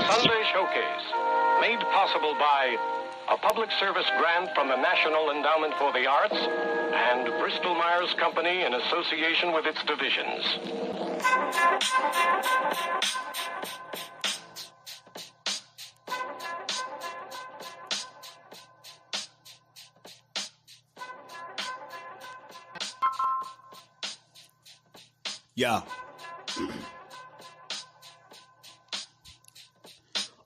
Sunday Showcase, made possible by a public service grant from the National Endowment for the Arts and Bristol Myers Company in association with its divisions. Yeah.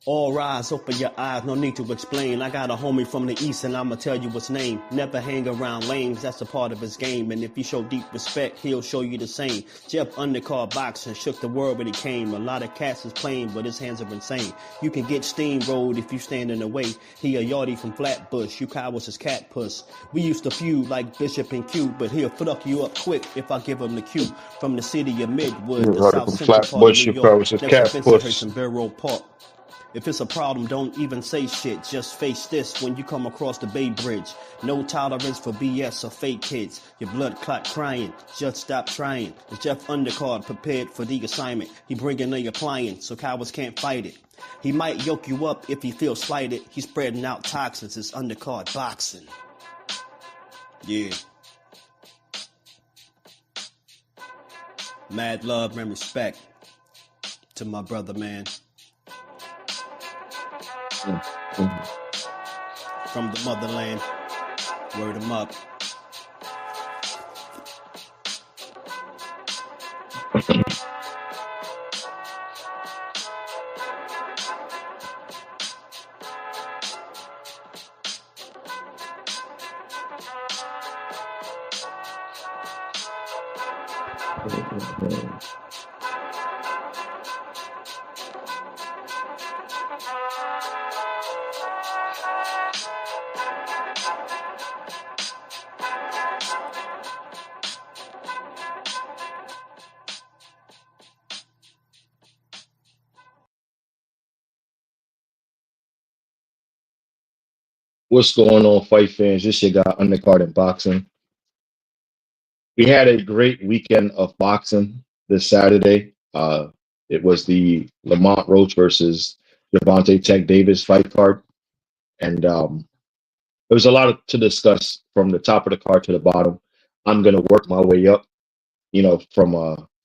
All rise, open your eyes, no need to explain. I got a homie from the east and I'ma tell you his name. Never hang around lames, that's a part of his game. And if you show deep respect, he'll show you the same. Jeff undercard boxing, shook the world when he came. A lot of cats is playing, but his hands are insane. You can get steamrolled if you stand in the way. He a yardie from Flatbush, you cowards his cat puss. We used to feud like Bishop and Q, but he'll fuck you up quick if I give him the cue. From the city of Midwood, the South Central part of New York, next to Bensonhurst and Borough Park. If it's a problem, don't even say shit. Just face this when you come across the Bay Bridge. No tolerance for BS or fake kids. Your blood clot crying. Just stop trying. The Jeff Undercard prepared for the assignment. He bringing a appliance so cowards can't fight it. He might yoke you up if he feels slighted. He's spreading out toxins. It's undercard boxing. Yeah. Mad love and respect to my brother, man. From the motherland, word him up. What's going on, fight fans? This your guy, Undercard in Boxing. We had a great weekend of boxing this Saturday. It was the Lamont Roach versus Gervonta Tank Davis fight card. And there was a lot to discuss from the top of the card to the bottom. I'm going to work my way up, from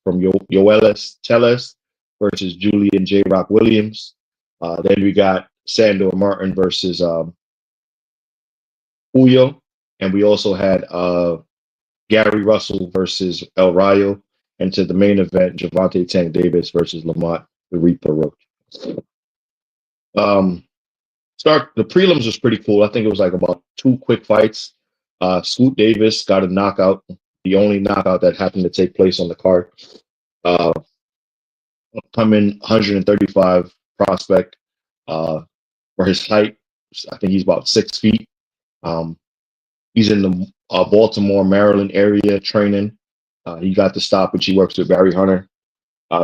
tellz versus Julian J. Rock Williams. Then we got Sandor Martin versus pullo, and we also had Gary Russell versus El Rayo, and to the main event, Gervonta Tank Davis versus Lamont the Reaper Roach. The prelims was pretty cool. I think it was like about 2 quick fights. Scoot Davis got a knockout, the only knockout that happened to take place on the card. Upcoming 135 prospect for his height. I think he's about 6 feet. He's in the Baltimore, Maryland area training. He got the stoppage. He works with Barry Hunter.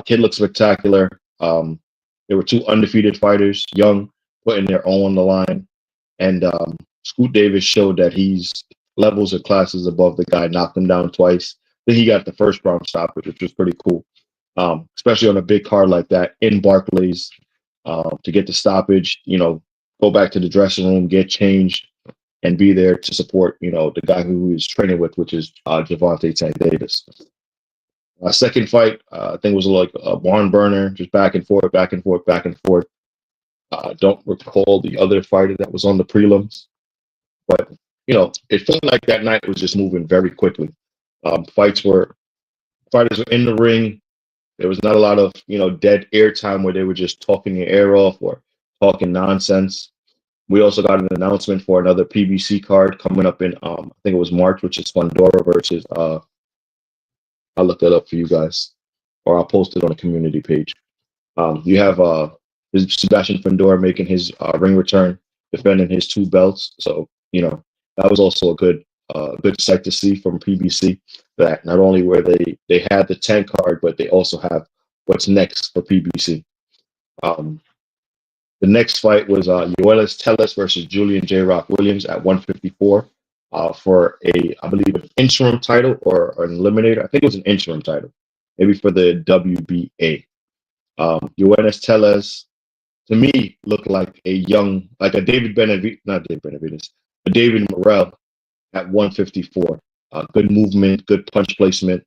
Kid looks spectacular. There were 2 undefeated fighters, young, putting their own on the line. And Scoot Davis showed that he's levels or classes above the guy, knocked him down twice. Then he got the first round stoppage, which was pretty cool, especially on a big card like that in Barclays, to get the stoppage, go back to the dressing room, get changed, and be there to support, the guy who he's training with, which is Gervonta Tank Davis. Second fight, I think was like a barn burner, just back and forth, back and forth, back and forth. Don't recall the other fighter that was on the prelims, but it felt like that night was just moving very quickly. Fighters were in the ring. There was not a lot of dead air time where they were just talking your ear off or talking nonsense. We also got an announcement for another PBC card coming up in I think it was March, which is Fundora versus I'll look that up for you guys, or I'll post it on the community page. You have Sebastian Fundora making his ring return, defending his 2 belts. So that was also a good sight to see from PBC. That not only were they had the 10 card, but they also have what's next for PBC. The next fight was tellz versus Julian J. Rock Williams at 154. for I believe, an interim title or an eliminator. I think it was an interim title, maybe for the WBA. Johannes Tellez, to me, looked like like a David Benavides, not David Benavides, a David Morrell at 154. Good movement, good punch placement,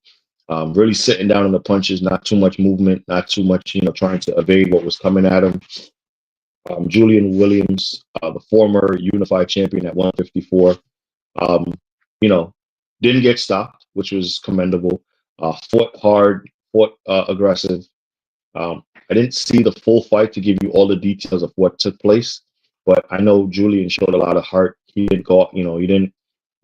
really sitting down on the punches, not too much movement, not too much, trying to evade what was coming at him. Julian Williams, the former unified champion at 154, you know, didn't get stopped, which was commendable. Fought hard, fought aggressive. I didn't see the full fight to give you all the details of what took place, but I know Julian showed a lot of heart. He didn't go, he didn't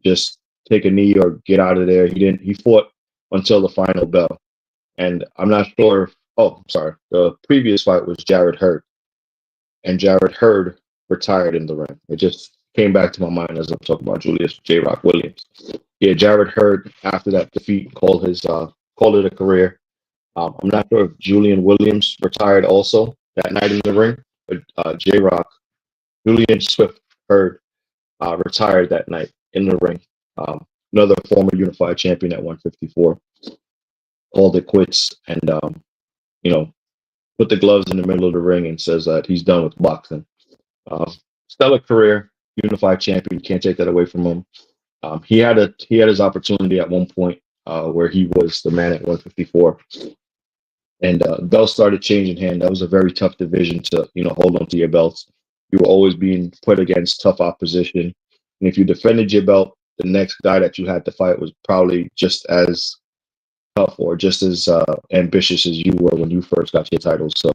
just take a knee or get out of there. He fought until the final bell. And I'm not sure. Sorry. The previous fight was Jarrett Hurd, and Jarrett Hurd retired in the ring. It just came back to my mind as I'm talking about Julius J. Rock Williams. Yeah, Jarrett Hurd, after that defeat, called it a career. I'm not sure if Julian Williams retired also that night in the ring, but J. Rock, Julian Swift Hurd, retired that night in the ring. Another former unified champion at 154, called it quits, and put the gloves in the middle of the ring and says that he's done with boxing. Stellar career, unified champion. You can't take that away from him. He had his opportunity at one point where he was the man at 154, and belts started changing hand. That was a very tough division to hold on to your belts. You were always being put against tough opposition, and if you defended your belt, the next guy that you had to fight was probably just as tough or just as ambitious as you were when you first got your titles. So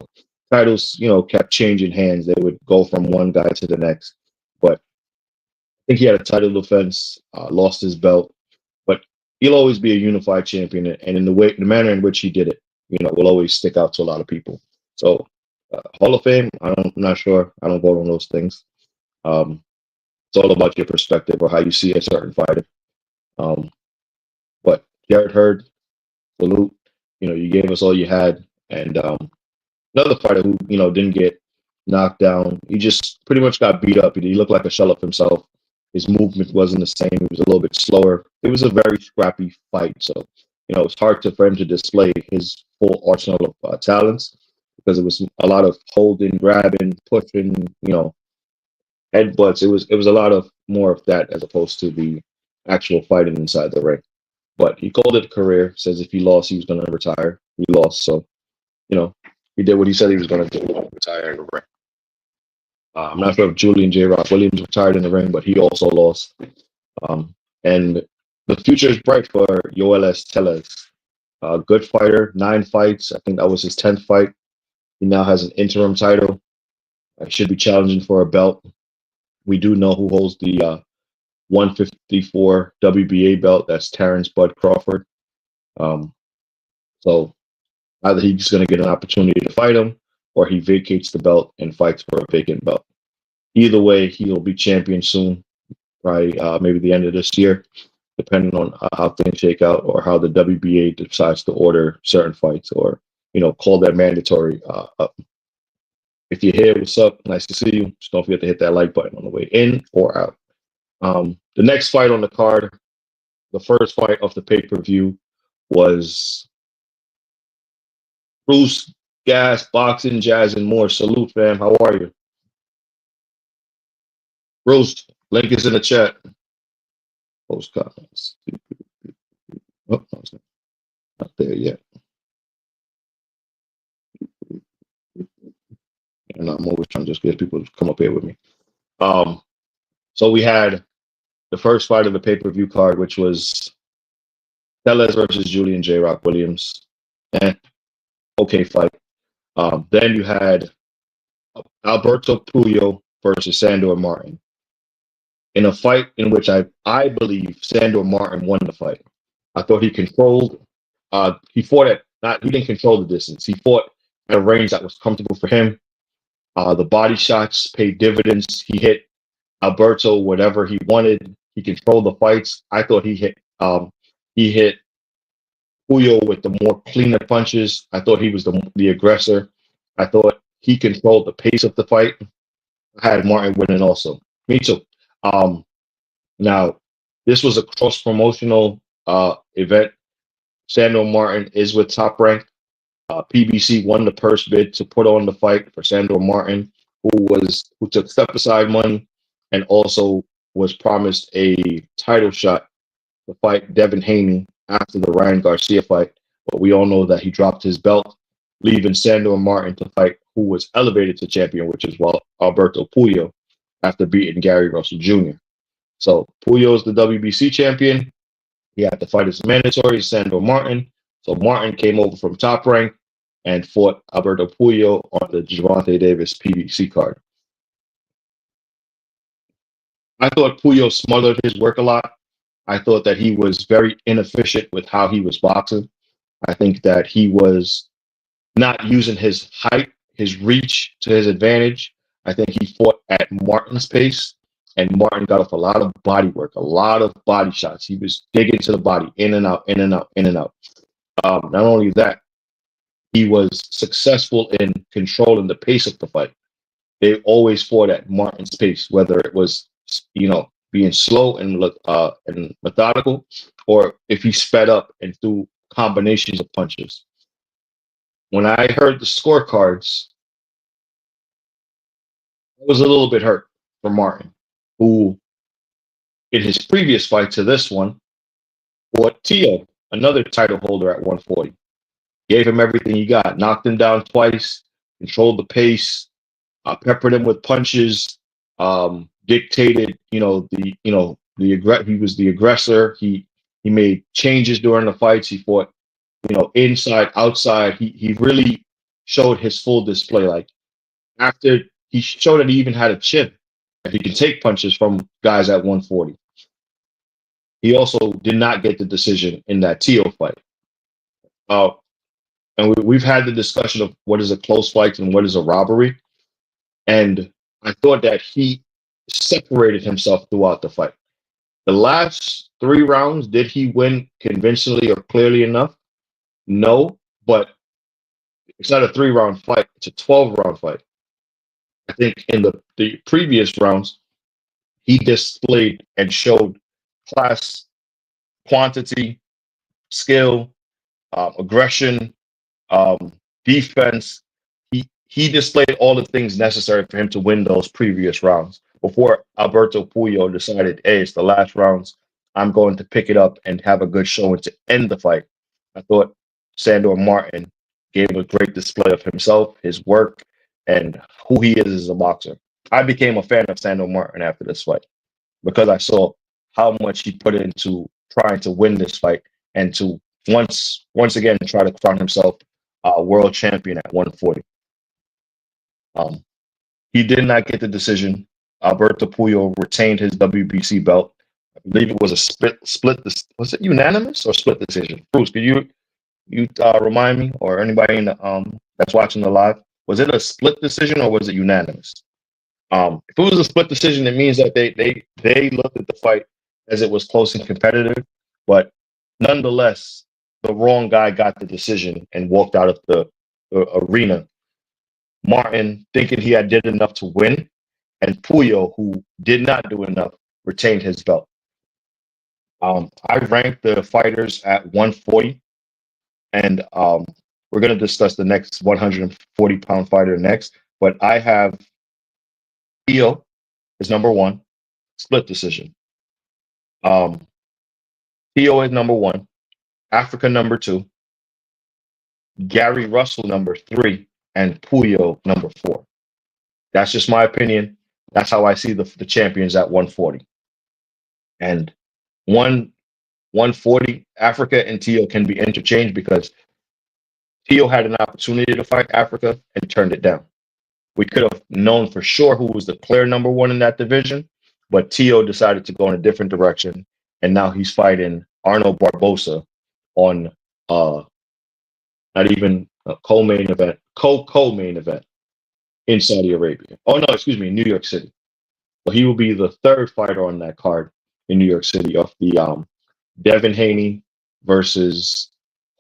titles, kept changing hands. They would go from one guy to the next. But I think he had a title defense, lost his belt, but he'll always be a unified champion. And in the manner in which he did it, will always stick out to a lot of people. So Hall of Fame, I'm not sure. I don't vote on those things. It's all about your perspective or how you see a certain fighter. But Jarrett Hurd, salute. You gave us all you had. And another fighter who, didn't get knocked down. He just pretty much got beat up. He looked like a shell of himself. His movement wasn't the same. It was a little bit slower. It was a very scrappy fight. So, it's hard for him to display his full arsenal of talents because it was a lot of holding, grabbing, pushing, headbutts. It was a lot of more of that as opposed to the actual fighting inside the ring. But he called it a career. Says if he lost, he was going to retire. He lost, so he did what he said he was going to do, retire in the ring. I'm not sure if Julian J. Rock Williams retired in the ring, but he also lost. And the future is bright for Johannes Tellez. Good fighter, 9 fights. I think that was his 10th fight. He now has an interim title. He should be challenging for a belt. We do know who holds the 154 WBA belt. That's Terrence Bud Crawford. So either he's going to get an opportunity to fight him, or he vacates the belt and fights for a vacant belt. Either way, he'll be champion soon, probably maybe the end of this year, depending on how things shake out or how the WBA decides to order certain fights or, call that mandatory up. If you're here, what's up? Nice to see you. Just don't forget to hit that like button on the way in or out. The next fight on the card, the first fight of the pay-per-view, was Bruce Gas, Boxing, Jazz, and More. Salute, fam. How are you? Bruce, link is in the chat. Post comments. Oh, not there yet. And I'm always trying to just get people to come up here with me. So we had the first fight of the pay-per-view card, which was Tellez versus Julian J. Rock Williams. Okay fight. Then you had Alberto Pullo versus Sandor Martin. In a fight in which I believe Sandor Martin won the fight. I thought he controlled, he didn't control the distance. He fought at a range that was comfortable for him. The body shots paid dividends. He hit Alberto whatever he wanted. He controlled the fights. I thought he hit Pullo with the more cleaner punches. I thought he was the aggressor. I thought he controlled the pace of the fight. I had Martin winning also. Me too. Now, This was a cross promotional event. Sandor Martin is with Top Rank. PBC won the purse bid to put on the fight for Sandor Martin, who took step aside money and also was promised a title shot to fight Devin Haney after the Ryan Garcia fight. But we all know that he dropped his belt, leaving Sandor Martin to fight who was elevated to champion, which is Alberto Pullo, after beating Gary Russell Jr. So Pullo is the WBC champion. He had to fight as mandatory, Sandor Martin. So Martin came over from Top Rank and fought Alberto Pullo on the Gervonta Davis PBC card. I thought Pullo smothered his work a lot. I thought that he was very inefficient with how he was boxing. I think that he was not using his height, his reach to his advantage. I think he fought at Martin's pace, and Martin got off a lot of body work, a lot of body shots. He was digging to the body, in and out, in and out, in and out. Not only that, he was successful in controlling the pace of the fight. They always fought at Martin's pace, whether it was, being slow and methodical, or if he sped up and threw combinations of punches. When I heard the scorecards, I was a little bit hurt for Martin, who in his previous fight to this one fought Tio, another title holder at 140. Gave him everything he got, knocked him down twice, controlled the pace, peppered him with punches, dictated, he was the aggressor. He made changes during the fights. He fought, inside, outside. He really showed his full display. Like, after he showed that he even had a chin, that he could take punches from guys at 140. He also did not get the decision in that Tio fight. And we've had the discussion of what is a close fight and what is a robbery. And I thought that he separated himself throughout the fight. The last 3 rounds, did he win convincingly or clearly enough? No, but it's not a 3-round fight. It's a 12-round fight. I think in the previous rounds, he displayed and showed class, quantity, skill, aggression, defense. He displayed all the things necessary for him to win those previous rounds before Alberto Pullo decided, hey, it's the last rounds. I'm going to pick it up and have a good showing to end the fight. I thought Sandor Martin gave a great display of himself, his work, and who he is as a boxer. I became a fan of Sandor Martin after this fight because I saw how much he put into trying to win this fight and to once again try to crown himself a world champion at 140. He did not get the decision. Alberto Pullo retained his WBC belt. I believe it was a split. Was it unanimous or split decision? Bruce, could you remind me, or anybody in the, that's watching the live? Was it a split decision or was it unanimous? If it was a split decision, it means that they looked at the fight as it was close and competitive, but nonetheless, the wrong guy got the decision and walked out of the arena. Martin, thinking he had did enough to win, and Pullo, who did not do enough, retained his belt. I ranked the fighters at 140, and we're going to discuss the next 140-pound fighter next. But I have Pullo is number 1, split decision. Pullo is number 1, Africa number 2, Gary Russell number 3, and Pullo number 4. That's just my opinion. That's how I see the champions at 140. And 140, Africa and Tio can be interchanged because Tio had an opportunity to fight Africa and turned it down. We could have known for sure who was the clear number 1 in that division, but Tio decided to go in a different direction, and now he's fighting Arno Barbosa on not even a co-main event in Saudi Arabia. Oh no, excuse me, New York City. So he will be the 3rd fighter on that card in New York City of the Devin Haney versus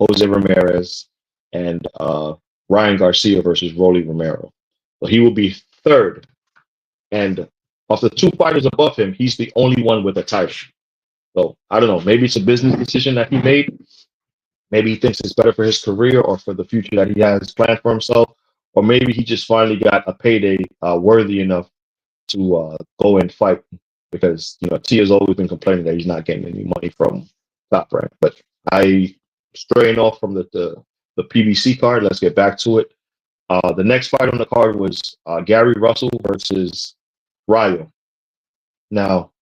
Jose Ramirez and Ryan Garcia versus Rolly Romero. So he will be 3rd. And of the 2 fighters above him, he's the only one with a title. So I don't know. Maybe it's a business decision that he made. Maybe he thinks it's better for his career or for the future that he has planned for himself. Or maybe he just finally got a payday worthy enough to go and fight, because T has always been complaining that he's not getting any money from Top Rank. But I straying off from the PBC card. Let's get back to it. The next fight on the card was Gary Russell versus Rayo. Now,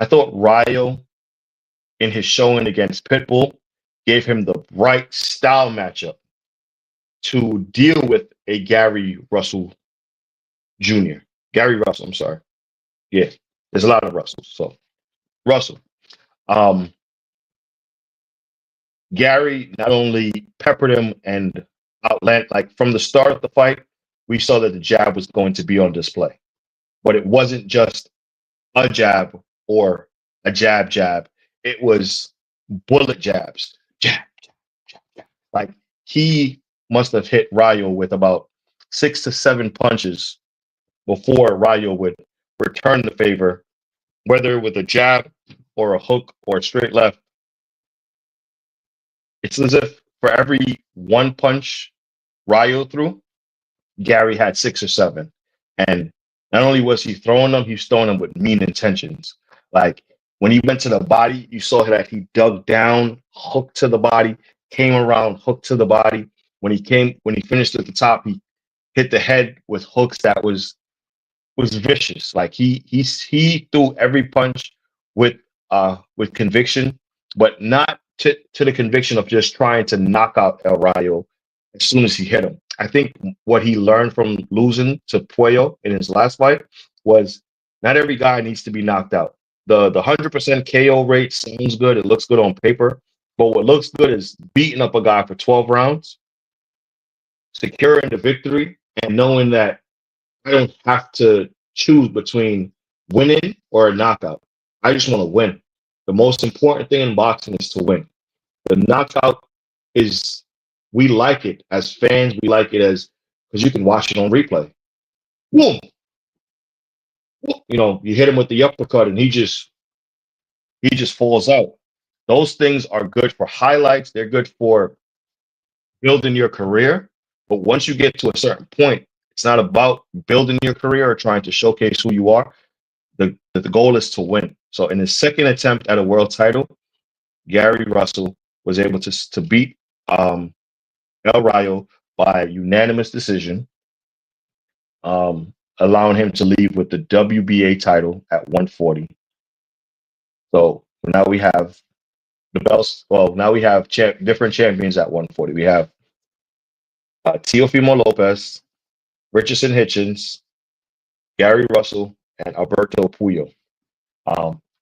I thought Rayo, in his showing against Pitbull, gave him the right style matchup to deal with a Gary Russell Jr. Gary Russell, I'm sorry. Yeah, there's a lot of Russells. So Russell. Um, Gary not only peppered him and outland, like from the start of the fight, we saw that the jab was going to be on display. But it wasn't just a jab or a jab. It was bullet jabs. Jab, jab, jab, jab. Like he must have hit Rayo with about 6 to 7 punches before Rayo would return the favor, whether with a jab or a hook or a straight left. It's as if for every one punch Rayo threw, Gary had 6 or 7. And not only was he throwing them, he was throwing them with mean intentions. Like when he went to the body, you saw that he dug down, hooked to the body, came around, hooked to the body. When he finished at the top, he hit the head with hooks that was vicious. Like he threw every punch with conviction, but not to the conviction of just trying to knock out El Rayo as soon as he hit him. I think what he learned from losing to Puello in his last fight was not every guy needs to be knocked out. The 100% KO rate sounds good. It looks good on paper. But what looks good is beating up a guy for 12 rounds, securing the victory, and knowing that I don't have to choose between winning or a knockout. I just want to win. The most important thing in boxing is to win. The knockout is, we like it as fans. We like it as, because you can watch it on replay. Boom. You hit him with the uppercut and he just falls out. Those things are good for highlights. They're good for building your career. But once you get to a certain point, it's not about building your career or trying to showcase who you are. The goal is to win. So in his second attempt at a world title, Gary Russell was able to beat El Rayo by unanimous decision, allowing him to leave with the WBA title at 140. So now we have the belts. Well, now we have different champions at 140. We have Teofimo Lopez, Richardson Hitchens, Gary Russell, and Alberto Pullo.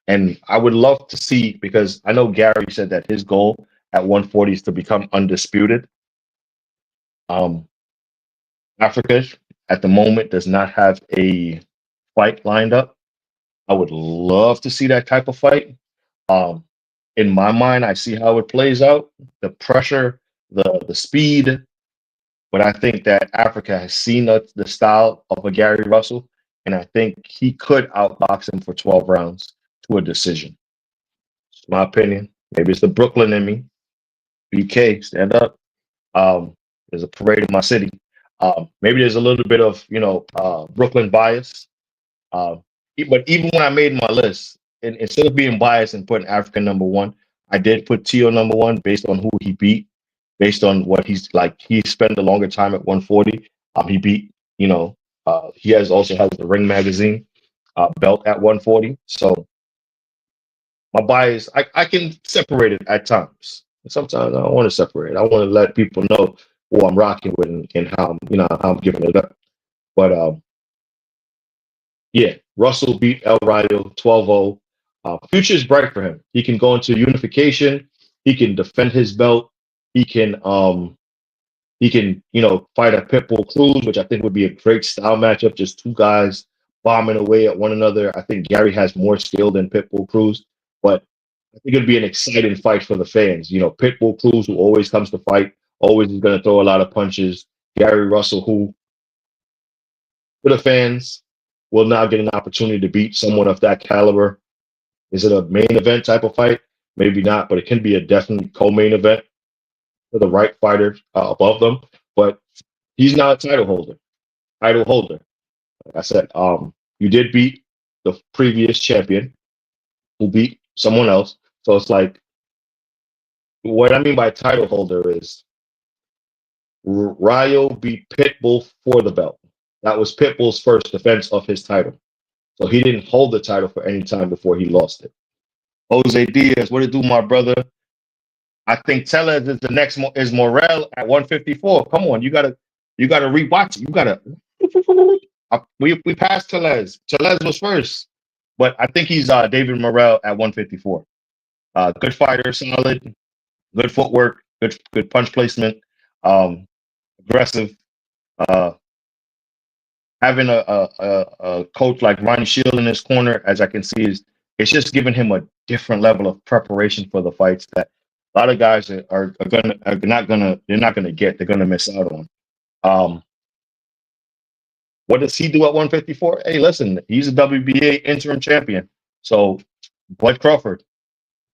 And I would love to see, because I know Gary said that his goal at 140 is to become undisputed. Africa at the moment does not have a fight lined up. I would love to see that type of fight. In my mind, I see how it plays out, the pressure, the speed. But I think that Africa has seen the style of a Gary Russell, and I think he could outbox him for 12 rounds to a decision. It's my opinion. Maybe it's the Brooklyn in me. BK, stand up. There's a parade in my city. Maybe there's a little bit of Brooklyn bias. But even when I made my list, and instead of being biased and putting Africa number 1, I did put Tio number 1 based on who he beat, based on what he's like. He spent a longer time at 140. He beat, he also has the Ring Magazine belt at 140. So my bias, I can separate it at times. Sometimes I don't want to separate it. I want to let people know who I'm rocking with and how I'm giving it up. But yeah, Russell beat El Rayo 12-0. Future is bright for him. He can go into unification. He can defend his belt. He can fight a Pitbull Cruz, which I think would be a great style matchup. Just two guys bombing away at one another. I think Gary has more skill than Pitbull Cruz, but I think it'd be an exciting fight for the fans. Pitbull Cruz, who always comes to fight, always is going to throw a lot of punches. Gary Russell, who, for the fans, will now get an opportunity to beat someone of that caliber. Is it a main event type of fight? Maybe not, but it can be a definite co-main event for the right fighter above them. But he's not a title holder. Title holder. Like I said, you did beat the previous champion who beat someone else. So it's like, what I mean by title holder is Rayo beat Pitbull for the belt. That was Pitbull's first defense of his title. So he didn't hold the title for any time before he lost it. Jose Diaz, what it do, my brother? I think tellz is the next is Morel at 154. Come on, you gotta rewatch it. You gotta we passed tellz. Tellz was first, but I think he's David Morel at 154. Good fighter, solid, good footwork, good punch placement, aggressive. Having a coach like Ronnie Shield in his corner, as I can see, it's just giving him a different level of preparation for the fights that a lot of guys are not gonna get. They're gonna miss out on. What does he do at 154? Hey, listen, he's a WBA interim champion. So, Bud Crawford,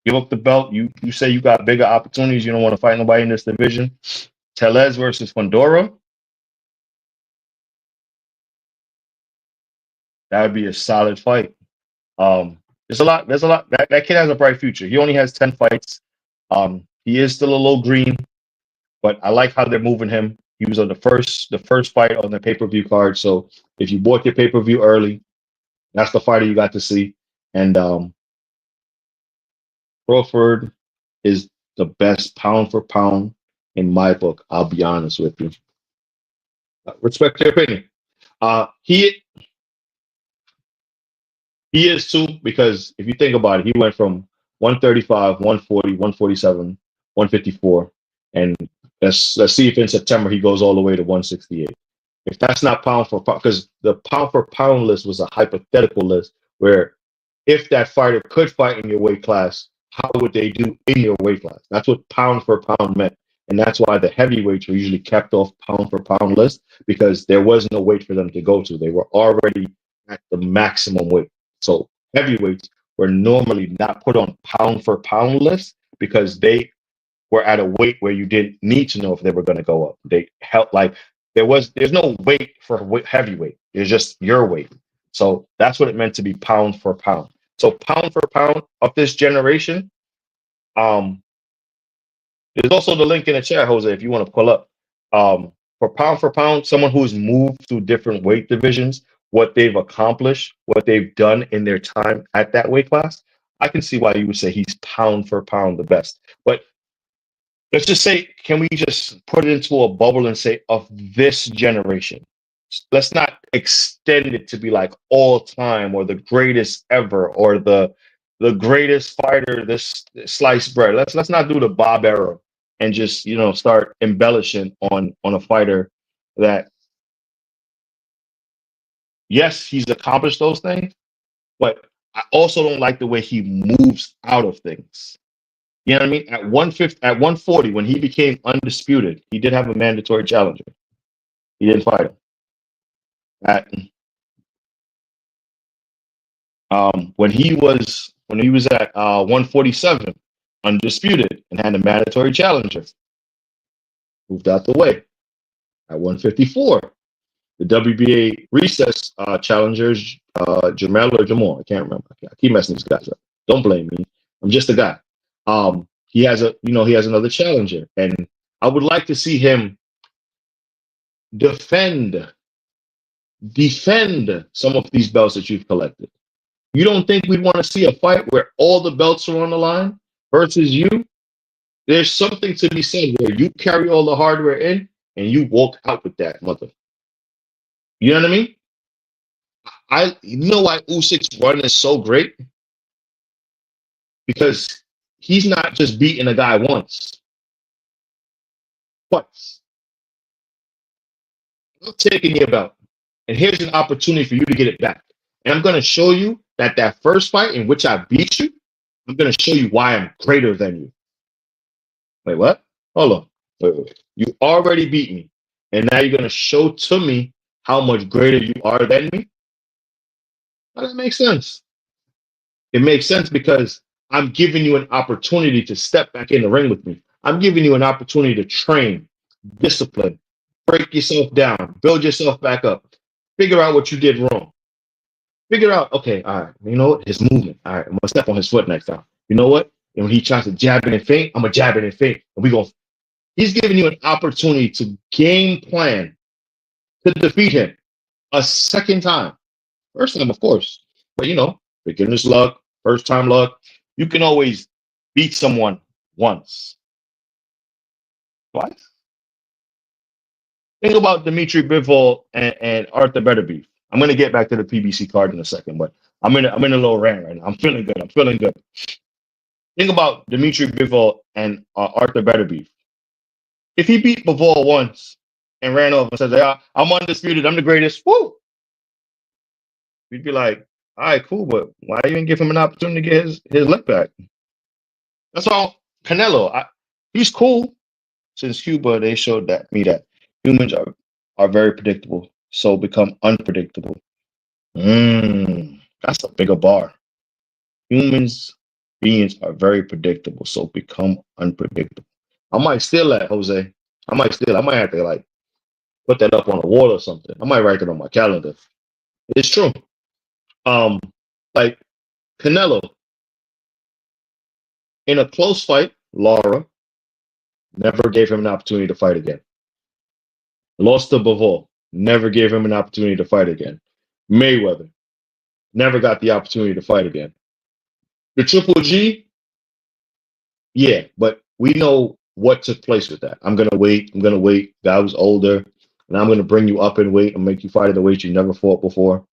give up the belt. You say you got bigger opportunities. You don't want to fight nobody in this division. tellz versus Fundora. That would be a solid fight. There's a lot. That kid has a bright future. He only has 10 fights. He is still a little green, but I like how they're moving him. He was on the first fight on the pay-per-view card. So if you bought your pay-per-view early, that's the fighter you got to see. And Crawford is the best pound for pound in my book. I'll be honest with you. Respect your opinion. He is too, because if you think about it, he went from 135, 140, 147, 154, and let's see if in September he goes all the way to 168. If that's not pound for pound, because the pound for pound list was a hypothetical list where if that fighter could fight in your weight class, how would they do in your weight class? That's what pound for pound meant. And that's why the heavyweights were usually kept off pound for pound list, because there was no weight for them to go to. They were already at the maximum weight. So heavyweights were normally not put on pound for pound lists because they were at a weight where you didn't need to know if they were going to go up. They helped, like there's no weight for heavyweight. It's just your weight. So that's what it meant to be pound for pound. So pound for pound of this generation. There's also the link in the chat, Jose, if you want to pull up. For pound, someone who's moved through different weight divisions, what they've accomplished, what they've done in their time at that weight class, I can see why you would say he's pound for pound the best. But let's just say, can we just put it into a bubble and say of this generation? Let's not extend it to be like all time or the greatest ever or the greatest fighter, this sliced bread. Let's not do the Bob era and just start embellishing on a fighter that, yes, he's accomplished those things, but I also don't like the way he moves out of things. You know what I mean? At 140, when he became undisputed, he did have a mandatory challenger. He didn't fight him. When he was at 147, undisputed, and had a mandatory challenger, moved out the way. At 154, the WBA recess challengers, Jamel or Jamal, I can't remember. I keep messing these guys up. Don't blame me. I'm just a guy. He has another challenger, and I would like to see him defend some of these belts that you've collected. You don't think we'd want to see a fight where all the belts are on the line versus you? There's something to be said where you carry all the hardware in and you walk out with that, mother. You know what I mean? You know why Usyk's run is so great? Because he's not just beating a guy once, twice. I'm taking your belt, and here's an opportunity for you to get it back. And I'm going to show you that first fight in which I beat you, I'm going to show you why I'm greater than you. Wait, what? Hold on. Wait. You already beat me, and now you're going to show to me how much greater you are than me? How does that make sense? It makes sense because I'm giving you an opportunity to step back in the ring with me. I'm giving you an opportunity to train, discipline, break yourself down, build yourself back up, figure out what you did wrong. Figure out, okay, all right, you know what? His movement. All right, I'm gonna step on his foot next time. You know what? And when he tries to jab it and feint, I'm gonna jab it and feint. And he's giving you an opportunity to game plan to defeat him a second time. First time, of course. But beginner's luck, first time luck. You can always beat someone once. Twice. Think about Dimitri Bivol and Arthur Beterbiev. I'm gonna get back to the PBC card in a second, but I'm in a little rant right now. I'm feeling good. Think about Dimitri Bivol and Arthur Beterbiev. If he beat Bivol once and ran off and says, "Yeah, I'm undisputed. I'm the greatest," woo, we'd be like, "All right, cool, but why you didn't give him an opportunity to get his leg back?" That's all. Canelo, he's cool. Since Cuba, they showed me that humans are very predictable, so become unpredictable. That's a bigger bar. Beings are very predictable, so become unpredictable. I might steal that, Jose. I might have to put that up on a wall or something. I might write it on my calendar. It's true. Like Canelo in a close fight, Lara never gave him an opportunity to fight again. Lost to Bivol, never gave him an opportunity to fight again. Mayweather never got the opportunity to fight again. The Triple G, yeah, but we know what took place with that. I'm gonna wait. Guy was older, and I'm gonna bring you up in weight and make you fight at the weight you never fought before.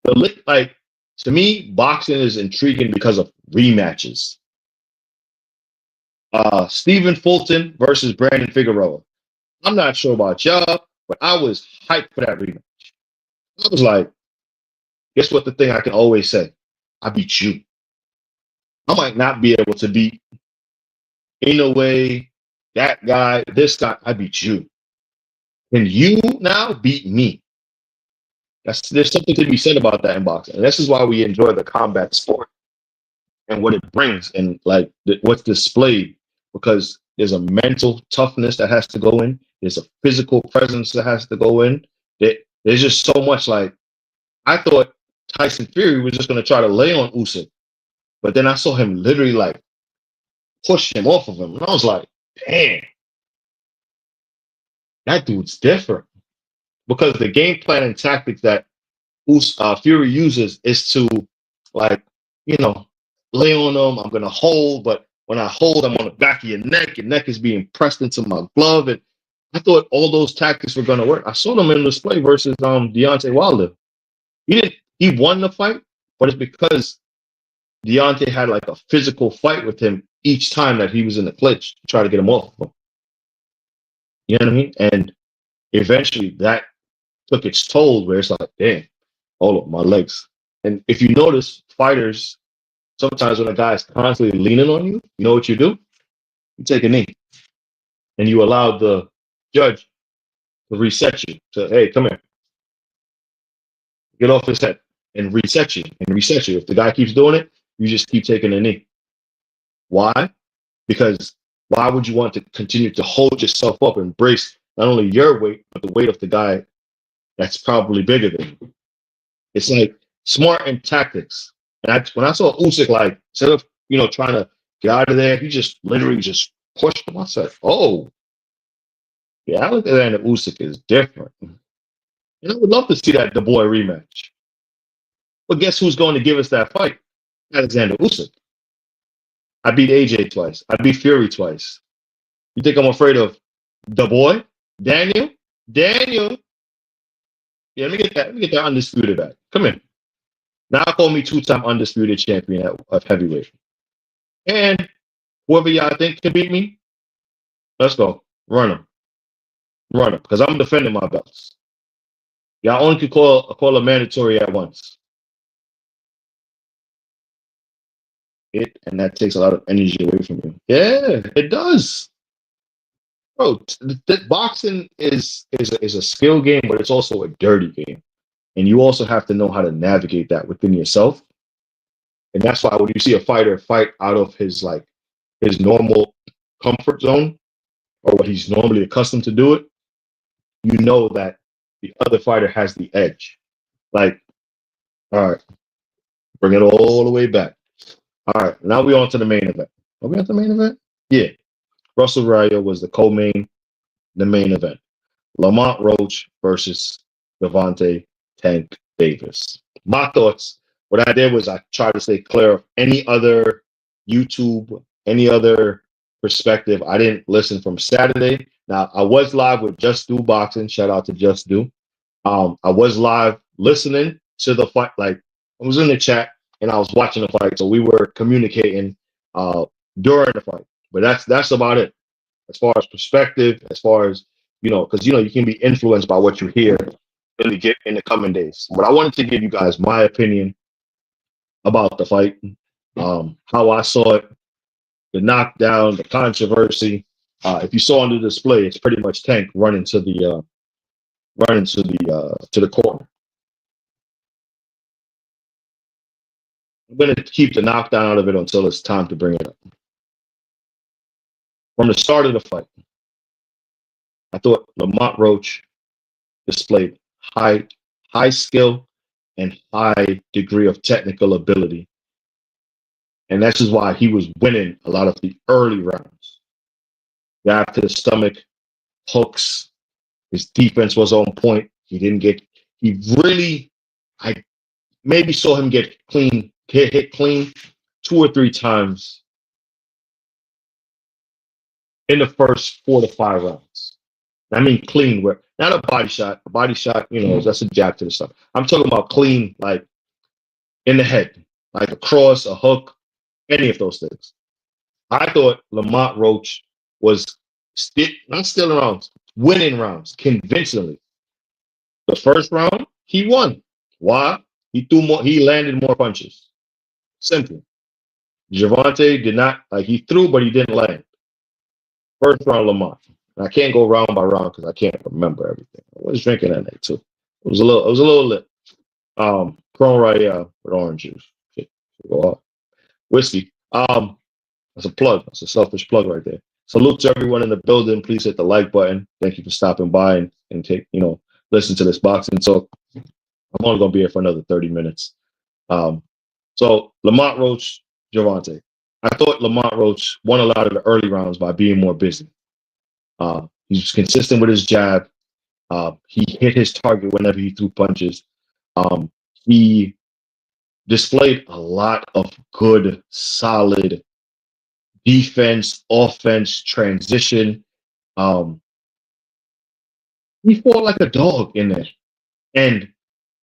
To me, boxing is intriguing because of rematches. Stephen Fulton versus Brandon Figueroa. I'm not sure about y'all, but I was hyped for that rematch. I was like, guess what the thing I can always say? I beat you. I might not be able to beat Inoue, that guy, this guy. I beat you. Can you now beat me? There's something to be said about that in boxing. And this is why we enjoy the combat sport and what it brings and what's displayed, because there's a mental toughness that has to go in. There's a physical presence that has to go in. There's just so much. I thought Tyson Fury was just going to try to lay on Usyk, but then I saw him literally push him off of him, and I was like, damn, that dude's different. Because the game plan and tactics that Fury uses is to lay on him. I'm going to hold, but when I hold, I'm on the back of your neck. Your neck is being pressed into my glove, and I thought all those tactics were going to work. I saw them in display versus Deontay Wilder. He won the fight, but it's because Deontay had a physical fight with him each time that he was in the clinch to try to get him off of him. You know what I mean? And eventually that took its toll where it's like, damn, hold up, my legs. And if you notice, fighters, sometimes when a guy is constantly leaning on you, you know what you do? You take a knee. And you allow the judge to reset you. So, hey, come here. Get off his head and reset you. If the guy keeps doing it, you just keep taking a knee. Why? Because why would you want to continue to hold yourself up and brace not only your weight, but the weight of the guy that's probably bigger than you? It's smart and tactics. And when I saw Usyk, instead of trying to get out of there, he just literally just pushed him. I said, oh, yeah, I look at that and Usyk is different. And I would love to see that the boy rematch. But guess who's going to give us that fight? Alexander Usyk. I beat AJ twice. I beat Fury twice. You think I'm afraid of the boy? Daniel? Yeah, let me get that undisputed back. Come in. Now call me two-time undisputed champion of heavyweight. And whoever y'all think can beat me, let's go. Run them. Because I'm defending my belts. Y'all only can call a mandatory at once. And that takes a lot of energy away from you. Yeah, it does. Bro, boxing is a skill game, but it's also a dirty game. And you also have to know how to navigate that within yourself And that's why when you see a fighter fight out of his normal comfort zone or what he's normally accustomed to do it, you know that the other fighter has the edge. Like, all right, bring it all the way back. All right, now we're on to the main event. Are we at the main event? Yeah. Russell Rayo was the main event. Lamont Roach versus Gervonta Tank Davis. My thoughts, what I did was I tried to stay clear of any other YouTube, any other perspective. I didn't listen from Saturday. Now, I was live with Just Do Boxing. Shout out to Just Do. I was live listening to the fight. Like, I was in the chat and I was watching the fight. So we were communicating during the fight. But that's about it. As far as perspective, as far as, because, you can be influenced by what you hear in the coming days. But I wanted to give you guys my opinion about the fight, how I saw it, the knockdown, the controversy. If you saw on the display, it's pretty much Tank running to the corner. I'm going to keep the knockdown out of it until it's time to bring it up. From the start of the fight, I thought Lamont Roach displayed high skill and high degree of technical ability. And that's just why he was winning a lot of the early rounds. Jab to the stomach, hooks. His defense was on point. I maybe saw him get hit clean 2 or 3 times in the first 4 to 5 rounds. I mean clean, where not a body shot. A body shot, that's a jab to the stomach. I'm talking about clean, like in the head, like a cross, a hook, any of those things. I thought Lamont Roach was not stealing rounds, winning rounds convincingly. The first round, he won. Why? He landed more punches. Simple. Gervonta did not, he threw, but he didn't land. First round, Lamont. And I can't go round by round because I can't remember everything. I was drinking that night too. It was a little lit. Chrome Royale with orange juice. Whiskey. That's a plug. That's a selfish plug right there. Salute to everyone in the building. Please hit the like button. Thank you for stopping by and take, listen to this boxing talk. I'm only gonna be here for another 30 minutes. So Lamont Roach, Gervonta. I thought Lamont Roach won a lot of the early rounds by being more busy. He was consistent with his jab. He hit his target whenever he threw punches. He displayed a lot of good, solid defense, offense, transition. He fought like a dog in there. And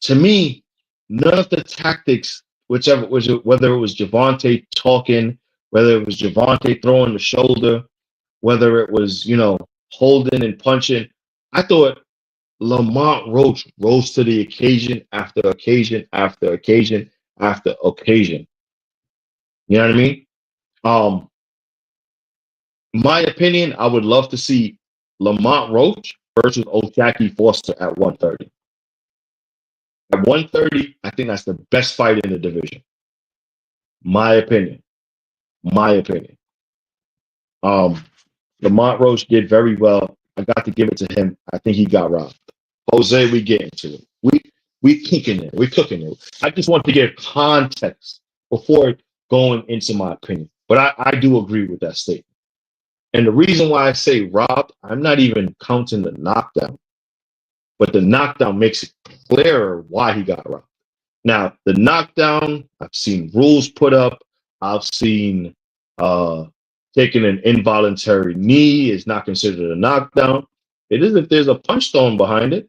to me, none of the tactics, whether it was Gervonta talking, whether it was Gervonta throwing the shoulder, whether it was, holding and punching, I thought Lamont Roach rose to the occasion after occasion after occasion after occasion. You know what I mean? My opinion, I would love to see Lamont Roach versus O'Shaquie Foster at 130. At 130, I think that's the best fight in the division. My opinion. Lamont Roach did very well. I got to give it to him. I think he got robbed. Jose, we get into it. We cooking it. We're cooking it. I just want to give context before going into my opinion. But I do agree with that statement. And the reason why I say robbed, I'm not even counting the knockdown. But the knockdown makes it clearer why he got robbed. Now, the knockdown, I've seen rules put up. I've seen taking an involuntary knee is not considered a knockdown. It is if there's a punch thrown behind it.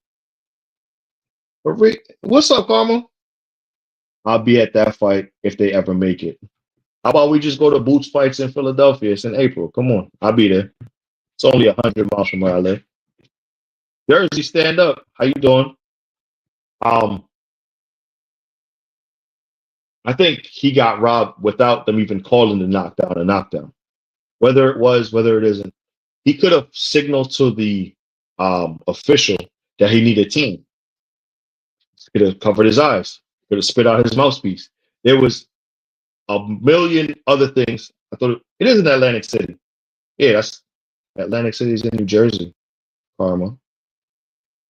But what's up, Karma? I'll be at that fight if they ever make it. How about we just go to Boots Fights in Philadelphia? It's in April. Come on. I'll be there. It's only 100 miles from where I live. Jersey, stand up. How you doing? I think he got robbed without them even calling the knockdown a knockdown. Whether it isn't. He could have signaled to the official that he needed team. He could have covered his eyes. Could have spit out his mouthpiece. a million other things. I thought it is in Atlantic City. Yeah, that's Atlantic City is in New Jersey, Karma.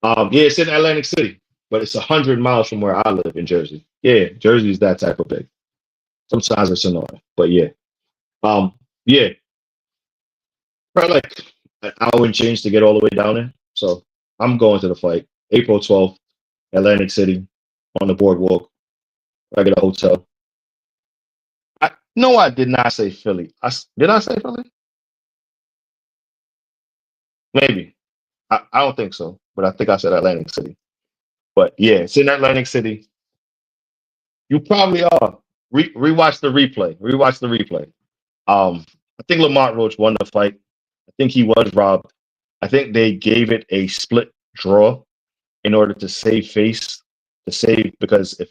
Yeah, it's in Atlantic City, but it's 100 miles from where I live in Jersey. Yeah, Jersey is that type of big. Sometimes it's annoying, but yeah. Yeah, probably like an hour and change to get all the way down there. So I'm going to the fight. April 12th, Atlantic City, on the boardwalk. I get a hotel. No, I did not say Philly. Did I say Philly? Maybe. I don't think so, but I think I said Atlantic City. But yeah, it's in Atlantic City. You probably are. Rewatch the replay. Rewatch the replay. I think Lamont Roach won the fight. I think he was robbed. I think they gave it a split draw in order to save face, because if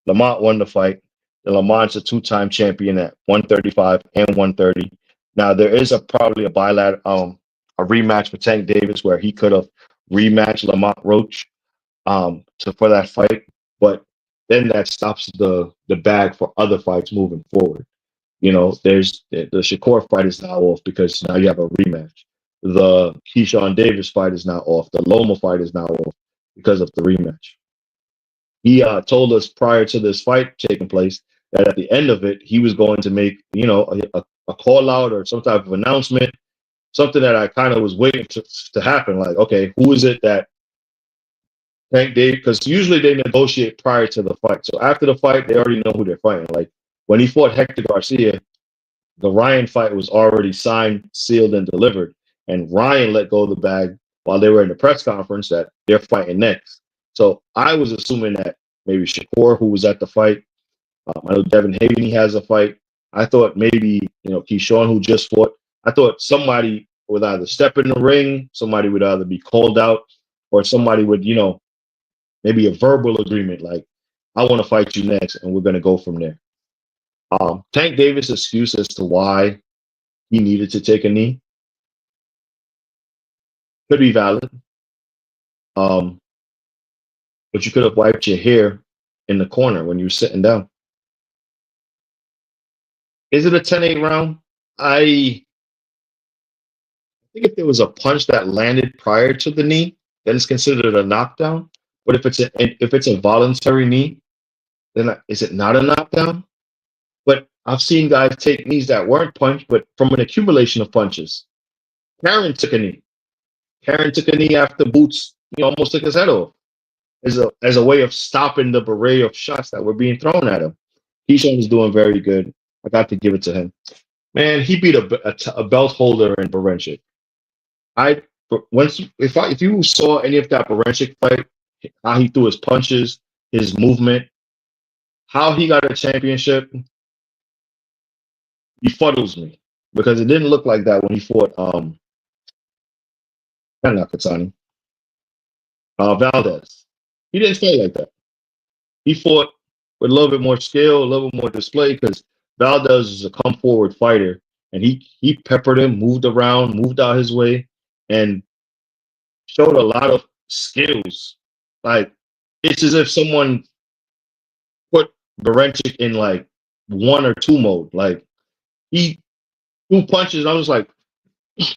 Lamont won the fight, then Lamont's a two-time champion at 135 and 130. Now there is probably a bilateral, a rematch for Tank Davis where he could have rematched Lamont Roach for that fight, but then that stops the bag for other fights moving forward. You know, there's the Shakur fight is now off because now you have a rematch. The Keyshawn Davis fight is now off. The Loma fight is now off because of the rematch. He told us prior to this fight taking place that at the end of it, he was going to make, a call out or some type of announcement, something that I kind of was waiting to happen. Like, okay, who is it that Tank Dave? Because usually they negotiate prior to the fight. So after the fight, they already know who they're fighting. Like when he fought Hector Garcia, the Ryan fight was already signed, sealed, and delivered. And Ryan let go of the bag while they were in the press conference that they're fighting next. So I was assuming that maybe Shakur, who was at the fight, I know Devin Haney has a fight. I thought maybe, Keyshawn, who just fought, I thought somebody would either step in the ring, somebody would either be called out, or somebody would, maybe a verbal agreement like, I want to fight you next, and we're going to go from there. Tank Davis' excuse as to why he needed to take a knee could be valid. But you could have wiped your hair in the corner when you were sitting down. Is it a 10-8 round? I think if there was a punch that landed prior to the knee, then it's considered a knockdown. But if it's a voluntary knee, then is it not a knockdown? But I've seen guys take knees that weren't punched, but from an accumulation of punches. Karen took a knee. Karen took a knee after Boots, almost took his head off as a way of stopping the beret of shots that were being thrown at him. Keyshawn is doing very good. I got to give it to him. Man, he beat a belt holder in Barenchik. If you saw any of that Barenchik fight, how he threw his punches, his movement, how he got a championship, befuddles me because it didn't look like that when he fought Nakatani, Valdez. He didn't fight like that. He fought with a little bit more skill, a little bit more display because Valdez is a come forward fighter, and he peppered him, moved around, moved out his way, and showed a lot of skills. Like it's as if someone put Barenchik in like 1 or 2 mode. Like he threw punches, and I was like, he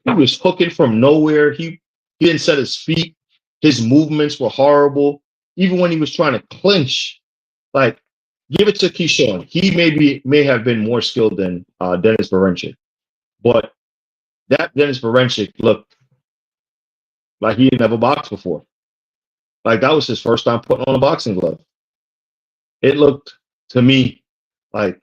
was hooking from nowhere. He didn't set his feet. His movements were horrible. Even when he was trying to clinch, like give it to Keyshawn. He may have been more skilled than Dennis Barenchik, but that Dennis Barenchik looked like he had never boxed before. Like that was his first time putting on a boxing glove. It looked to me like,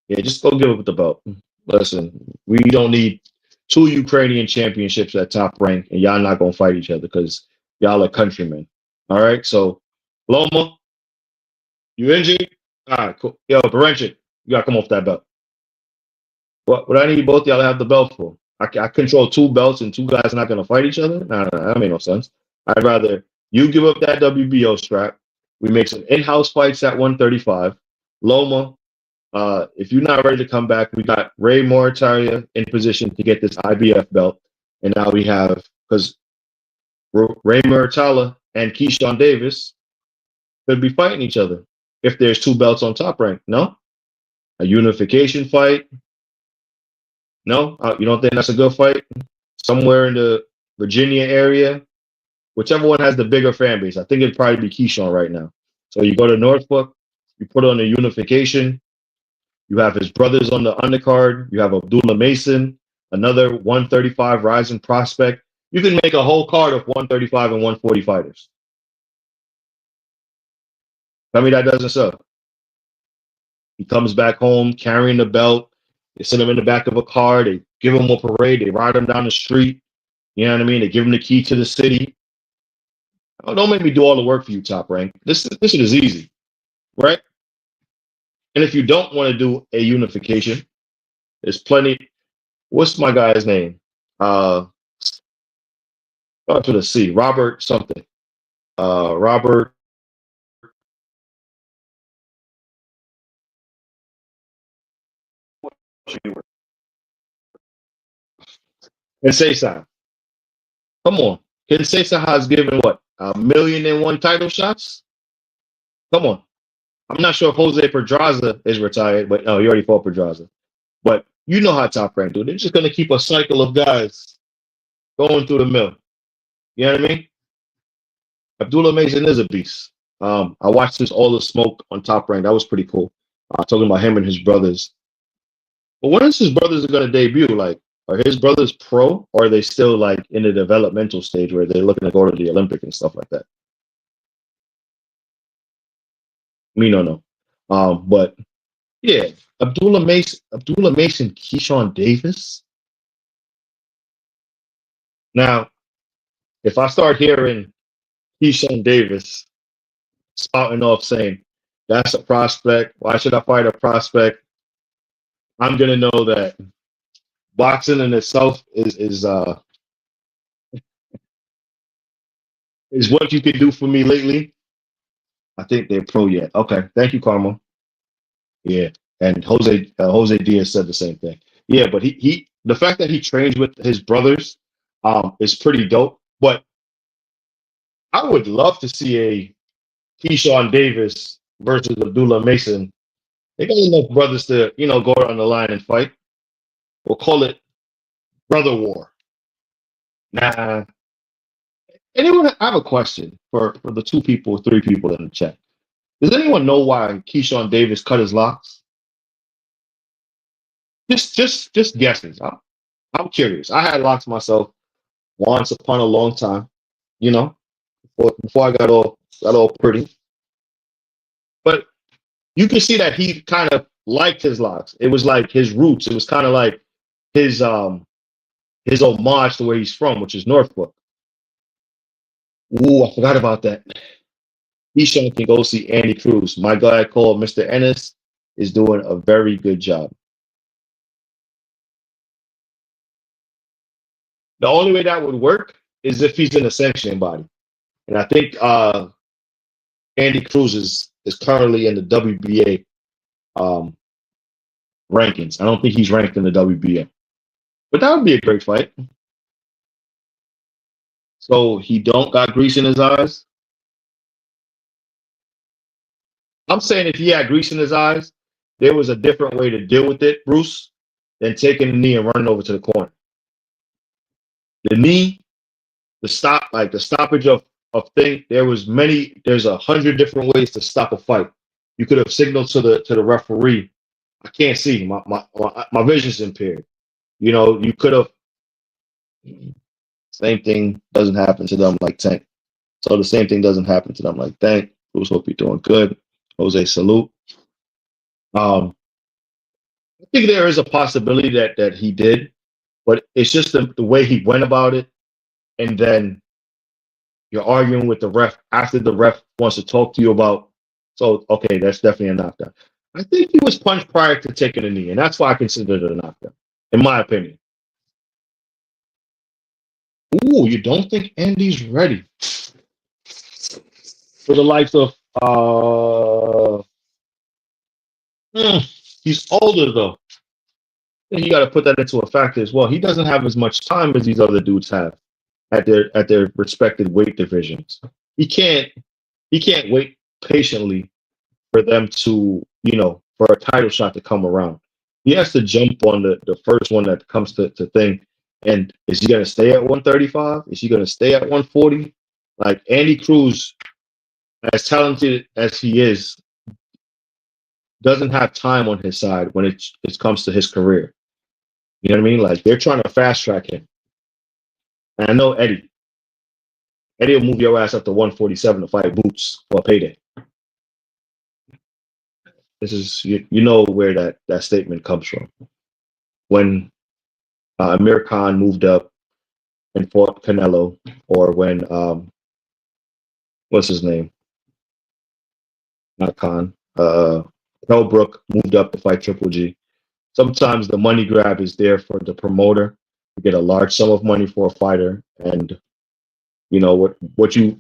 yeah, just go give up the belt. Listen, we don't need 2 Ukrainian championships at top rank, and y'all not gonna fight each other because y'all are countrymen. All right, so Loma, you injured? All right, cool. Yo, Barenchik, you gotta come off that belt. What I need both y'all to have the belt for? I control 2 belts and 2 guys are not gonna fight each other? No, that made no sense. I'd rather you give up that WBO strap. We make some in-house fights at 135. Loma, if you're not ready to come back, we got Ray Moritaria in position to get this IBF belt. And now we have, because Ray Moritaria and Keyshawn Davis could be fighting each other. if there's two belts on Top Rank? No? A unification fight? No? You don't think that's a good fight? Somewhere in the Virginia area? Whichever one has the bigger fan base. I think it'd probably be Keyshawn right now. So you go to Norfolk, you put on a unification. You have his brothers on the undercard. You have Abdullah Mason, another 135 rising prospect. You can make a whole card of 135 and 140 fighters. Tell me that doesn't sell. He comes back home carrying the belt. They send him in the back of a car. They give him a parade. They ride him down the street. You know what I mean? They give him the key to the city. Oh, don't make me do all the work for you, Top Rank. This is easy, right? And if you don't want to do a unification, there's plenty. What's my guy's name? Starts with a C. Robert something. Robert. And Cesar. Come on. Can Cesar has given what? 1,000,001 title shots? Come on. I'm not sure if Jose Pedraza is retired, but no, he already fought Pedraza. But you know how Top Rank do. They're just going to keep a cycle of guys going through the mill. You know what I mean? Abdullah Mason is a beast. I watched this All the Smoke on Top Rank. That was pretty cool. Talking about him and his brothers. But when is his brothers going to debut? Like, are his brothers pro, or are they still like in the developmental stage where they're looking to go to the Olympic and stuff like that? Me no know. But yeah, Abdullah Mason, Keyshawn Davis. Now, if I start hearing Keyshawn Davis spouting off saying that's a prospect, why should I fight a prospect? I'm gonna know that boxing in itself is what you can do for me lately. I think they're pro yet. Okay, thank you, Carmel. Yeah, and Jose Diaz said the same thing. Yeah, but he the fact that he trains with his brothers is pretty dope. But I would love to see a Keyshawn Davis versus Abdullah Mason. They got enough brothers to go on the line and fight. We'll call it brother war. Nah. Anyone? I have a question for the 2 people, 3 people in the chat. Does anyone know why Keyshawn Davis cut his locks? Just guesses. I'm curious. I had locks myself once upon a long time, before I got all pretty. But you can see that he kind of liked his locks. It was like his roots. It was kind of like his homage to where he's from, which is Norfolk. Ooh, I forgot about that. Keyshawn can go see Andy Cruz. My guy called Mr. Ennis is doing a very good job. The only way that would work is if he's in a sanctioning body. And I think Andy Cruz is currently in the WBA rankings. I don't think he's ranked in the WBA. But that would be a great fight. So he don't got grease in his eyes. I'm saying if he had grease in his eyes, there was a different way to deal with it, Bruce, than taking the knee and running over to the corner. The knee, the stoppage of thing. There's 100 different ways to stop a fight. You could have signaled to the referee. I can't see. My vision's impaired. You could have. Same thing doesn't happen to them like Tank. So the same thing doesn't happen to them like Tank. Bruce, hope you're doing good. Jose, salute. I think there is a possibility that he did, but it's just the way he went about it. And then you're arguing with the ref after the ref wants to talk to you about, so, okay, that's definitely a knockdown. I think he was punched prior to taking a knee, and that's why I consider it a knockdown, in my opinion. Ooh, you don't think Andy's ready for the likes of he's older though. And you got to put that into a factor as well. He doesn't have as much time as these other dudes have at their respective weight divisions. He can't wait patiently for them to, for a title shot to come around. He has to jump on the first one that comes to thing. And is he going to stay at 135? Is he going to stay at 140? Like Andy Cruz, as talented as he is, doesn't have time on his side when it comes to his career. You know what I mean? Like they're trying to fast track him. And I know Eddie. Eddie will move your ass up to 147 to fight Boots for a payday. This is you know where that statement comes from. When Amir Khan moved up and fought Canelo, or when what's his name? Not Khan. Hellbrook moved up to fight Triple G. Sometimes the money grab is there for the promoter to get a large sum of money for a fighter, and what you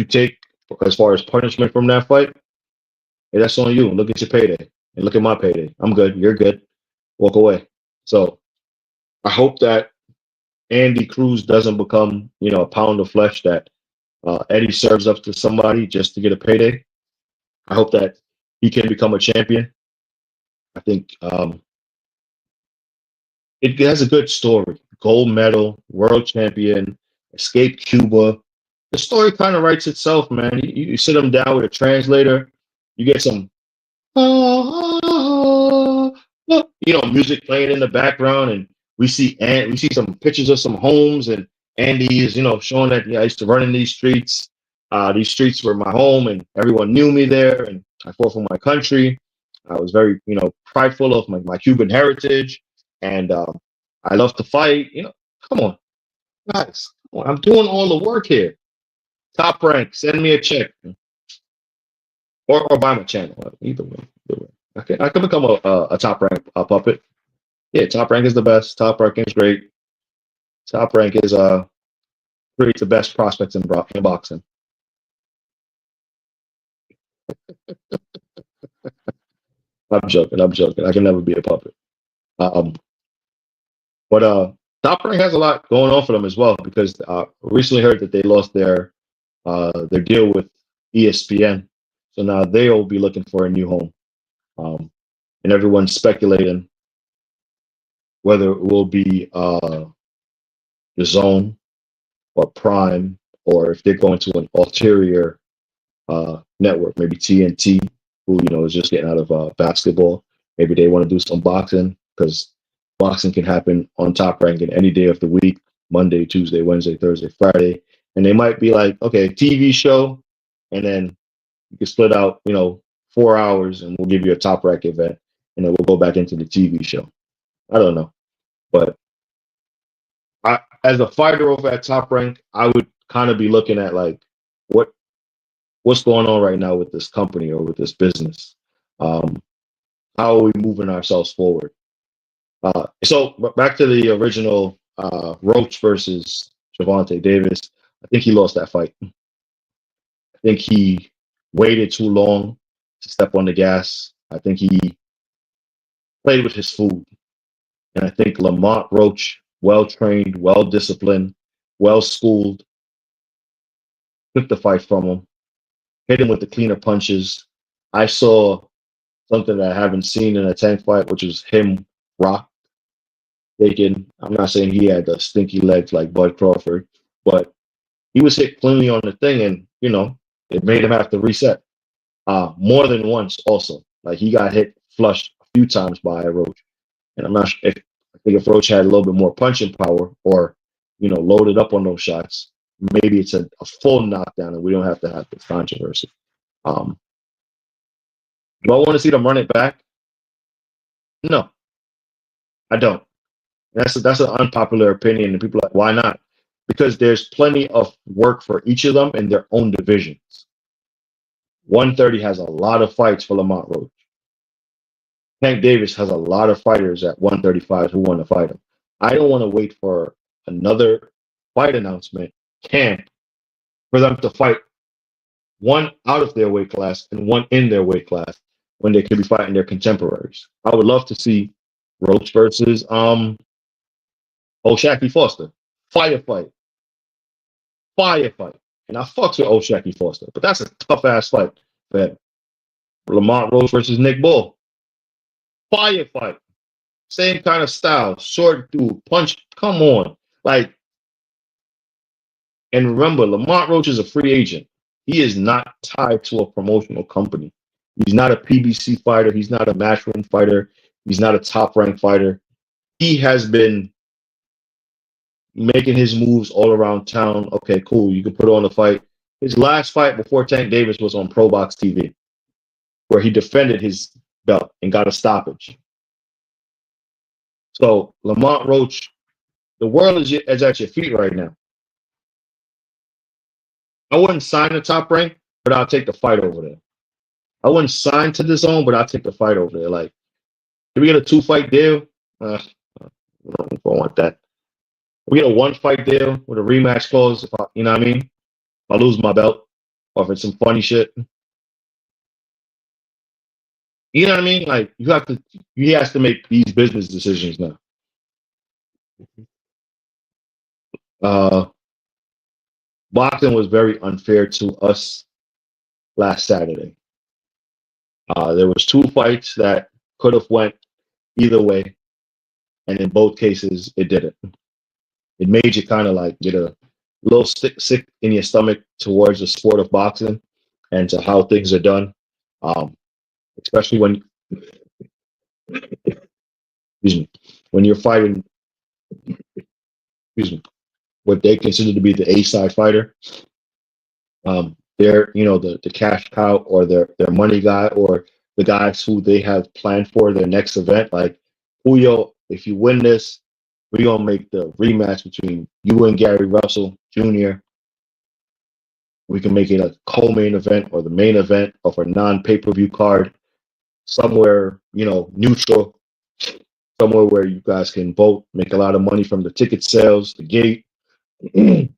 take as far as punishment from that fight, hey, that's on you. Look at your payday and look at my payday. I'm good. You're good. Walk away. So I hope that Andy Cruz doesn't become, a pound of flesh that Eddie serves up to somebody just to get a payday. I hope that he can become a champion. I think it has a good story. Gold medal, world champion, escaped Cuba. The story kind of writes itself, man. You sit him down with a translator, you get some music playing in the background, and we see some pictures of some homes, and Andy is showing that I used to run in these streets. These streets were my home, and everyone knew me there, and I fought for my country. I was very prideful of my Cuban heritage, and I love to fight. Come on, guys, come on. I'm doing all the work here. Top Rank, send me a check, or buy my channel. Either way. I can become a Top Rank puppet. Yeah, Top Rank is the best. Top Rank is great. Top Rank is creates the best prospects in boxing. I'm joking. I can never be a puppet. But Top Rank has a lot going on for them as well, because recently heard that they lost their deal with ESPN, so now they'll be looking for a new home. And everyone's speculating whether it will be the Zone or Prime, or if they're going to an ulterior network, maybe TNT, who is just getting out of basketball. Maybe they want to do some boxing, because boxing can happen on Top Rank in any day of the week: Monday, Tuesday, Wednesday, Thursday, Friday. And they might be like, okay, TV show, and then you can split out 4 hours, and we'll give you a Top Rank event, and then we'll go back into the TV show. I don't know, but as a fighter over at Top Rank, I would kind of be looking at like what's going on right now with this company or with this business. How are we moving ourselves forward? So back to the original Roach versus Gervonta Davis. I think he lost that fight. I think he waited too long to step on the gas. I think he played with his food. And I think Lamont Roach, well-trained, well-disciplined, well-schooled, took the fight from him, hit him with the cleaner punches. I saw something that I haven't seen in a tank fight, which is him rock taken. I'm not saying he had the stinky legs like Bud Crawford, but he was hit cleanly on the thing, and it made him have to reset more than once. Also, like he got hit flush a few times by a Roach, and I'm not sure I think if Roach had a little bit more punching power, or loaded up on those shots, maybe it's a full knockdown, and we don't have to have this controversy. Do I want to see them run it back? No, I don't. That's an unpopular opinion, and people are like, why not? Because there's plenty of work for each of them in their own divisions. 130 has a lot of fights for Lamont Roach. Tank Davis has a lot of fighters at 135 who want to fight him. I don't want to wait for another fight announcement camp for them to fight one out of their weight class and one in their weight class when they could be fighting their contemporaries. I would love to see Roach versus O'Shaquie Foster. Fire fight. And I fucks with O'Shaquie Foster, but that's a tough ass fight for him. Lamont Roach versus Nick Bull. Fire fight. Same kind of style. Short dude. Punch. Come on. Like, and remember, Lamont Roach is a free agent. He is not tied to a promotional company. He's not a PBC fighter. He's not a matchroom fighter. He's not a top ranked fighter. He has been making his moves all around town. Okay, cool. You can put on a fight. His last fight before Tank Davis was on Pro Box TV, where he defended his belt and got a stoppage. So Lamont Roach, the world is at your feet right now. I wouldn't sign the Top Rank, but I'll take the fight over there. I wouldn't sign to the zone, but I'll take the fight over there. Like, if we get a 2-fight deal, I don't want that. If we get a 1-fight deal with a rematch clause, you know what I mean? If I lose my belt, or if it's some funny shit. You know what I mean? Like, he has to make these business decisions now. Boxing was very unfair to us last Saturday. There was 2 fights that could have went either way, and in both cases, it didn't. It made you kind of like get a little sick in your stomach towards the sport of boxing and to how things are done, especially when you're fighting, what they consider to be the A-side fighter. They're, the cash cow or their money guy or the guys who they have planned for their next event. Like, Pullo, if you win this, we're going to make the rematch between you and Gary Russell Jr. We can make it a co-main event or the main event of a non-pay-per-view card somewhere, neutral, somewhere where you guys can vote, make a lot of money from the ticket sales, the gate, and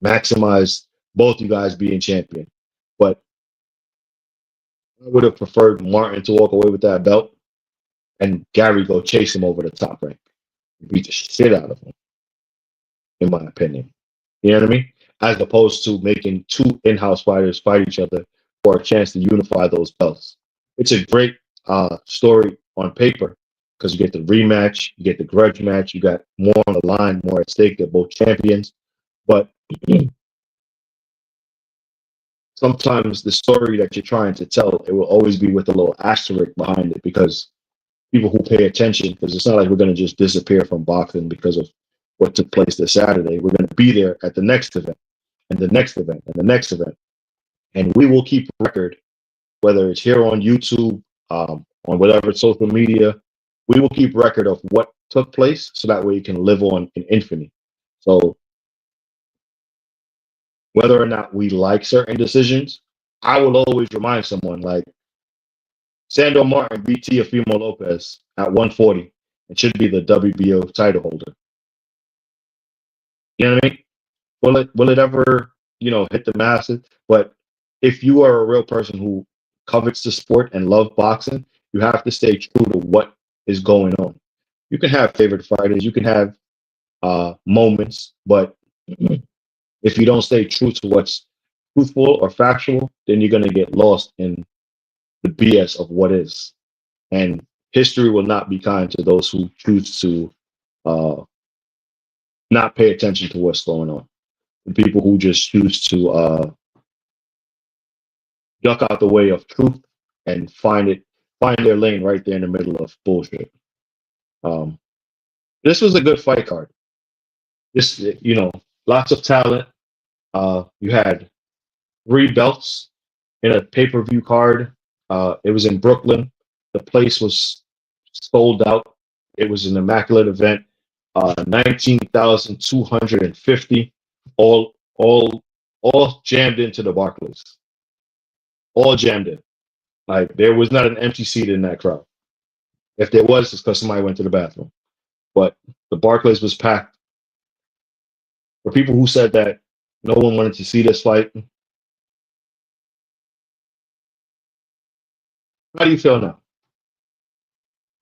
maximize both you guys being champion. But I would have preferred Martin to walk away with that belt and Gary go chase him over the Top Rank, beat the shit out of him, in my opinion. You know what I mean? As opposed to making 2 in-house fighters fight each other for a chance to unify those belts. It's a great story on paper because you get the rematch, you get the grudge match, you got more on the line, more at stake. They're both champions. But sometimes the story that you're trying to tell, it will always be with a little asterisk behind it because people who pay attention, because it's not like we're going to just disappear from boxing because of what took place this Saturday. We're going to be there at the next event and the next event and the next event. And we will keep record, whether it's here on YouTube, on whatever social media, we will keep record of what took place so that way you can live on in infamy. So whether or not we like certain decisions, I will always remind someone like Sandor Martin beat Teofimo Lopez at 140 and should be the WBO title holder. You know what I mean? Will it ever, hit the masses? But if you are a real person who covets the sport and love boxing, you have to stay true to what is going on. You can have favorite fighters, you can have moments, but if you don't stay true to what's truthful or factual, then you're going to get lost in the BS of what is. And history will not be kind to those who choose to not pay attention to what's going on. The people who just choose to duck out the way of truth and find their lane right there in the middle of bullshit. This was a good fight card. This, lots of talent. You had 3 belts in a pay-per-view card. It was in Brooklyn. The place was sold out. It was an immaculate event. 19,250, all jammed into the Barclays. All jammed in. Like, there was not an empty seat in that crowd. If there was, it's because somebody went to the bathroom. But the Barclays was packed. For people who said that no one wanted to see this fight, how do you feel now?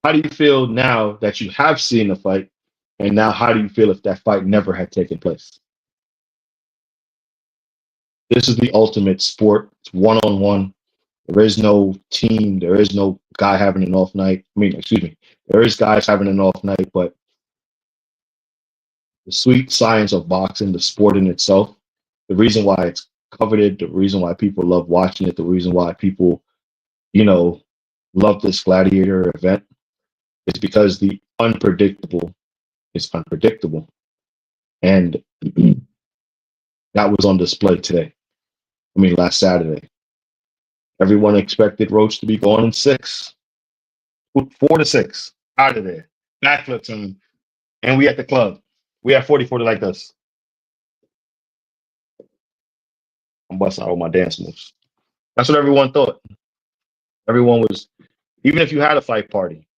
How do you feel now that you have seen the fight? And now how do you feel if that fight never had taken place? This is the ultimate sport. It's one-on-one. There is no team. There is no guy having an off night. I mean, excuse me. There is guys having an off night, but the sweet science of boxing, the sport in itself, the reason why it's coveted, the reason why people love watching it, the reason why people, you know, love this gladiator event is because the unpredictable is unpredictable. And that was on display today. I mean, last Saturday. Everyone expected Roach to be going in 6. 4-6. Out of there. Backflip time. And we at the club. We at 40-40 like this. I'm busting out all my dance moves. That's what everyone thought. Everyone was, even if you had a fight party,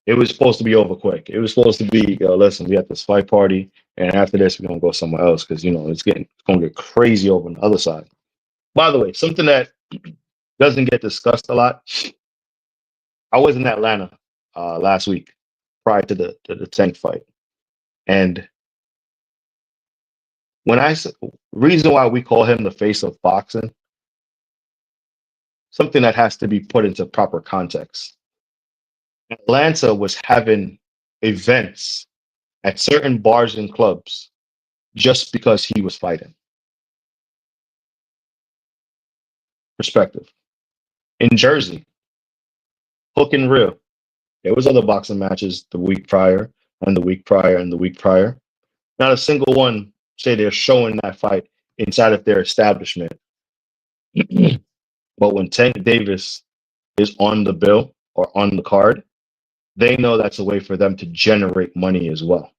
it was supposed to be over quick. It was supposed to be, listen, we at this fight party, and after this, we're gonna go somewhere else because it's gonna get crazy over on the other side. By the way, something that doesn't get discussed a lot. I was in Atlanta last week, prior to the Tank fight, and when reason why we call him the face of boxing, something that has to be put into proper context. Atlanta was having events at certain bars and clubs just because he was fighting. Perspective. In Jersey, hook and reel. There was other boxing matches the week prior and the week prior and the week prior. Not a single one say they're showing that fight inside of their establishment. But when Tank Davis is on the bill or on the card, they know that's a way for them to generate money as well.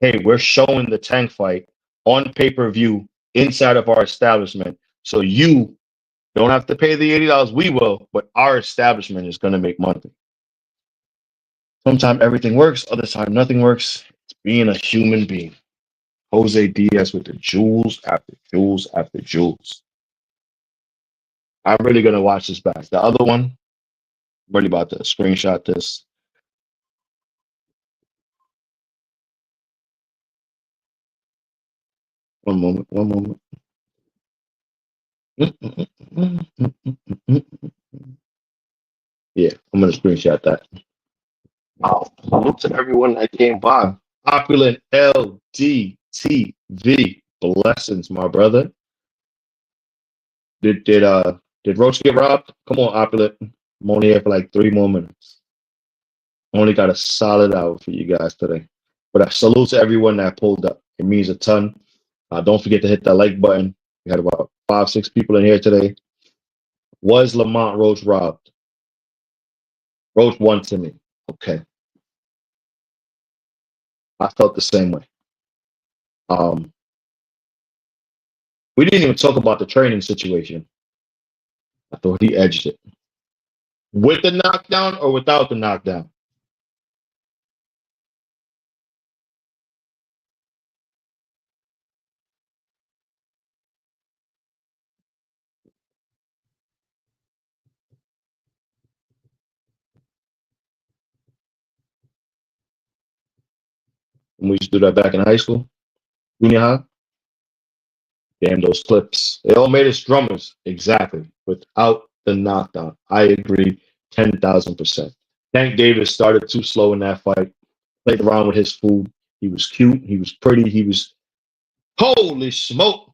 Hey, we're showing the Tank fight on pay-per-view inside of our establishment, so you don't have to pay the $80. We will, but our establishment is going to make money. Sometimes everything works, other time nothing works. It's being a human being. Jose Diaz with the jewels after jewels after jewels. I'm really going to watch this back. The other one, I'm really about to screenshot this. One moment. Yeah, I'm going to screenshot that. Salute to everyone that came by. Opulent LDTV. Blessings, my brother. Did Roach get robbed? Come on, Opulent. I'm only here for like 3 more minutes. Only got a solid hour for you guys today. But I salute to everyone that pulled up. It means a ton. Don't forget to hit that like button. We had about 5-6 people in here today. Was Lamont Roach robbed? Roach won to me. Okay. I felt the same way. We didn't even talk about the training situation. I thought he edged it. With the knockdown or without the knockdown? When we used to do that back in high school, junior high. Damn, those clips. They all made us drummers. Exactly. Without the knockdown. I agree 10,000%. Tank Davis started too slow in that fight. Played around with his food. He was cute. He was pretty. He was, holy smoke.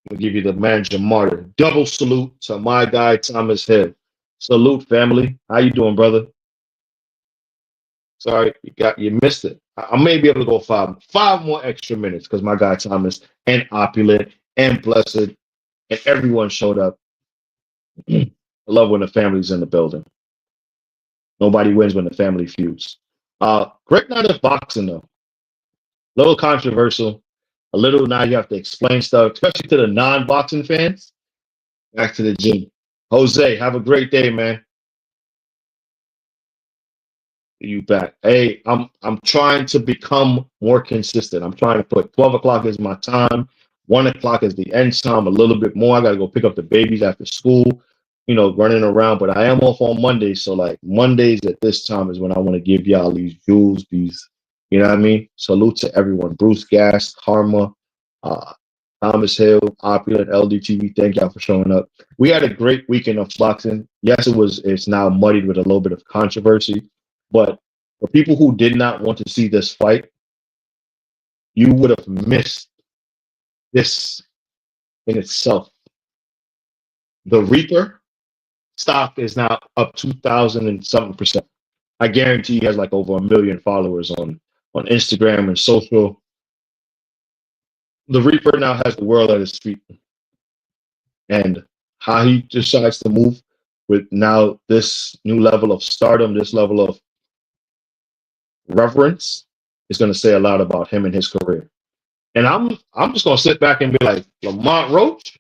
I'll give you the manager martyr. Double salute to my guy, Thomas Hill. Salute, family. How you doing, brother? Sorry, you missed it. I may be able to go 5 more extra minutes because my guy Thomas and Opulent and Blessed and everyone showed up. I love when the family's in the building. Nobody wins when the family feuds. Great night of boxing though. A little controversial. A little now you have to explain stuff, especially to the non-boxing fans. Back to the gym. Jose, have a great day, man. You back. Hey, I'm trying to become more consistent. I'm trying to put 12 o'clock as my time, 1 o'clock as the end time, a little bit more. I gotta go pick up the babies after school, running around. But I am off on Mondays, so like Mondays at this time is when I want to give y'all these jewels, these, you know what I mean? Salute to everyone. Bruce Gas, Karma, Thomas Hill, Opulent, LDTV, thank y'all for showing up. We had a great weekend of boxing. Yes, it's now muddied with a little bit of controversy, but for people who did not want to see this fight, you would have missed this in itself. The Reaper stock is now up 2,000 and something percent. I guarantee he has like over 1 million followers on Instagram and social. The Reaper now has the world at his feet. And how he decides to move with now this new level of stardom, this level of reverence, is going to say a lot about him and his career. And I'm just going to sit back and be like, Lamont Roach,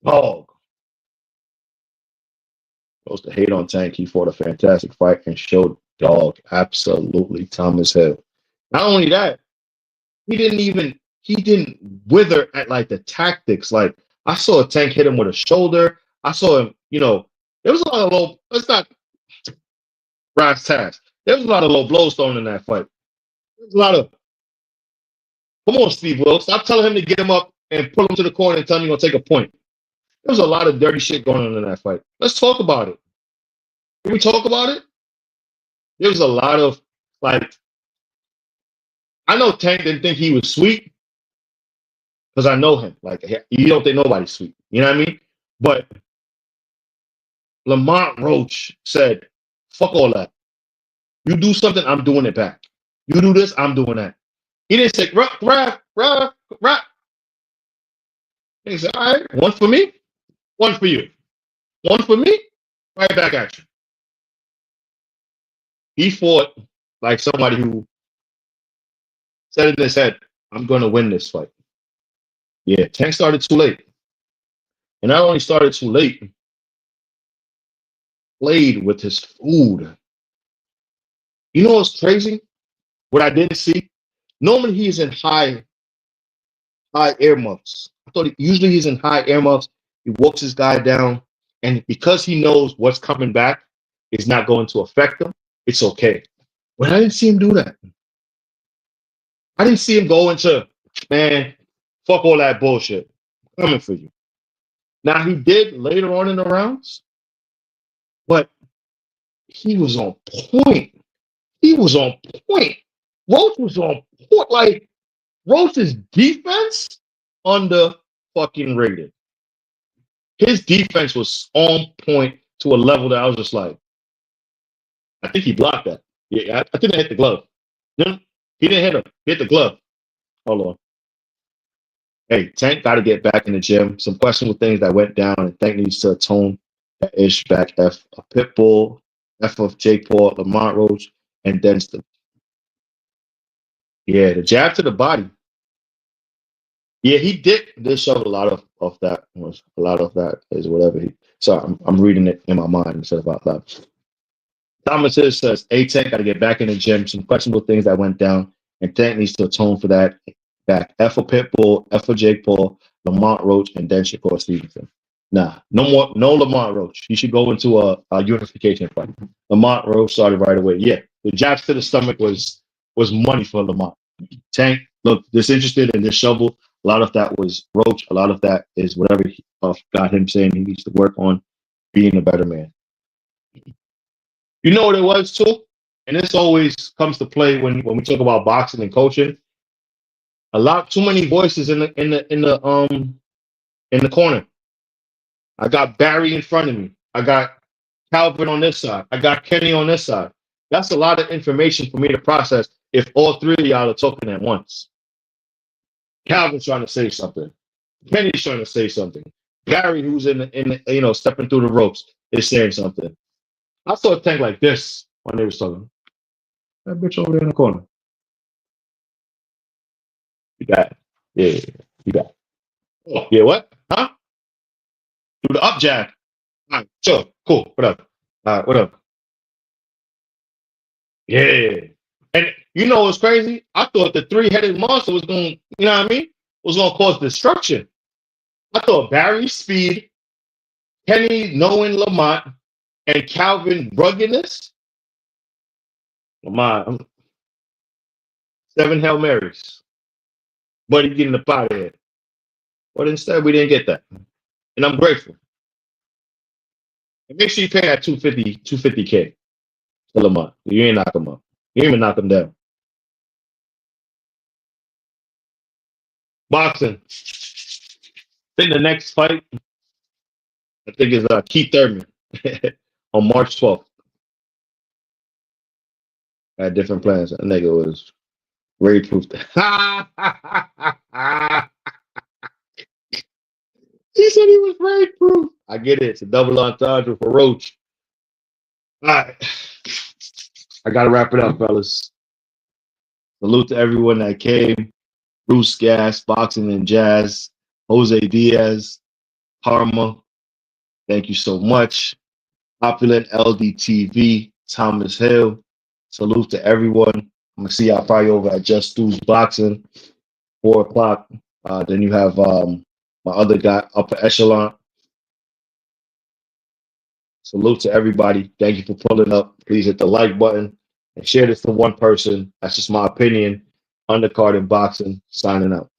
dog. Goes to hate on Tank. He fought a fantastic fight and showed dog absolutely Thomas Hill. Not only that, he didn't wither at like the tactics. Like I saw Tank hit him with a shoulder. I saw him, there was a lot of low, let's not brass tacks. There was a lot of low blows thrown in that fight. There was a lot of, come on, Steve Will. Stop telling him to get him up and pull him to the corner and tell him you're going to take a point. There was a lot of dirty shit going on in that fight. Let's talk about it. Can we talk about it? There was a lot of, like, I know Tank didn't think he was sweet because I know him. Like, you don't think nobody's sweet. You know what I mean? But Lamont Roach said, fuck all that. You do something, I'm doing it back. You do this, I'm doing that. He didn't say, rah. He said, all right, one for me, one for you. One for me, right back at you. He fought like somebody who said in his head, I'm going to win this fight. Yeah, Tank started too late. And not only started too late, played with his food. You know what's crazy? What I didn't see? Normally he's in high earmuffs. I thought usually he's in high earmuffs. He walks his guy down. And because he knows what's coming back is not going to affect him, it's okay. But I didn't see him do that. I didn't see him go into, man, fuck all that bullshit. I'm coming for you. Now, he did later on in the rounds, but he was on point. He was on point. Roach was on point. Like, Roach's defense under fucking rated. His defense was on point to a level that I was just like, I think he blocked that. Yeah, I think I hit the glove. No, he didn't hit him. He hit the glove. Hold on. Hey, Tank got to get back in the gym. Some questionable things that went down, and Tank needs to atone that ish back. F a Pitbull, F of Jake Paul, Lamont Roach, and Denston. Yeah, the jab to the body. Yeah, he did show a lot of that. A lot of that is whatever he. So I'm reading it in my mind instead of out loud. Thomas says, hey, Tank got to get back in the gym. Some questionable things that went down, and Tank needs to atone for that. Back. F for Pitbull, F for Jake Paul, Lamont Roach, and then Shakur Stevenson. Nah, no Lamont Roach. He should go into a unification fight. Lamont Roach started right away. Yeah, the jabs to the stomach was money for Lamont. Tank, look, disinterested in this shovel. A lot of that was Roach. A lot of that is whatever got him saying he needs to work on being a better man. You know what it was too, and this always comes to play when we talk about boxing and coaching. A lot too many voices in the corner. I got Barry in front of me. I got Calvin on this side. I got Kenny on this side. That's a lot of information for me to process if all three of y'all are talking at once. Calvin's trying to say something. Kenny's trying to say something. Barry, who's in the stepping through the ropes, is saying something. I saw Tank like this when they was talking. That bitch over there in the corner. You got it. Yeah, you got it. Oh, yeah, what? Huh? Do the up jab. All right, sure, cool, whatever. All right, whatever. Yeah. And you know what's crazy? I thought the three-headed monster was going, you know what I mean? Was going to cause destruction. I thought Barry's speed, Kenny knowing Lamont, and Calvin ruggedness. Lamont, 7 Hail Marys. Buddy getting up out of here. But instead, we didn't get that. And I'm grateful. And make sure you pay that 250K till a month. You ain't knock him up. You ain't even knock him down. Boxing. I think the next fight, I think, is Keith Thurman on March 12th. I had different plans. That nigga was raid proof. He said he was raid proof. I get it. It's a double entendre for Roach. All right. I got to wrap it up, fellas. Salute to everyone that came. Bruce Gas, Boxing and Jazz, Jose Diaz, Karma. Thank you so much. Opulent LDTV, Thomas Hill. Salute to everyone. I'm going to see y'all probably over at Just Stu's Boxing, 4 o'clock. Then you have my other guy, Upper Echelon. Salute to everybody. Thank you for pulling up. Please hit the like button and share this to one person. That's just my opinion. Undercard in boxing. Signing out.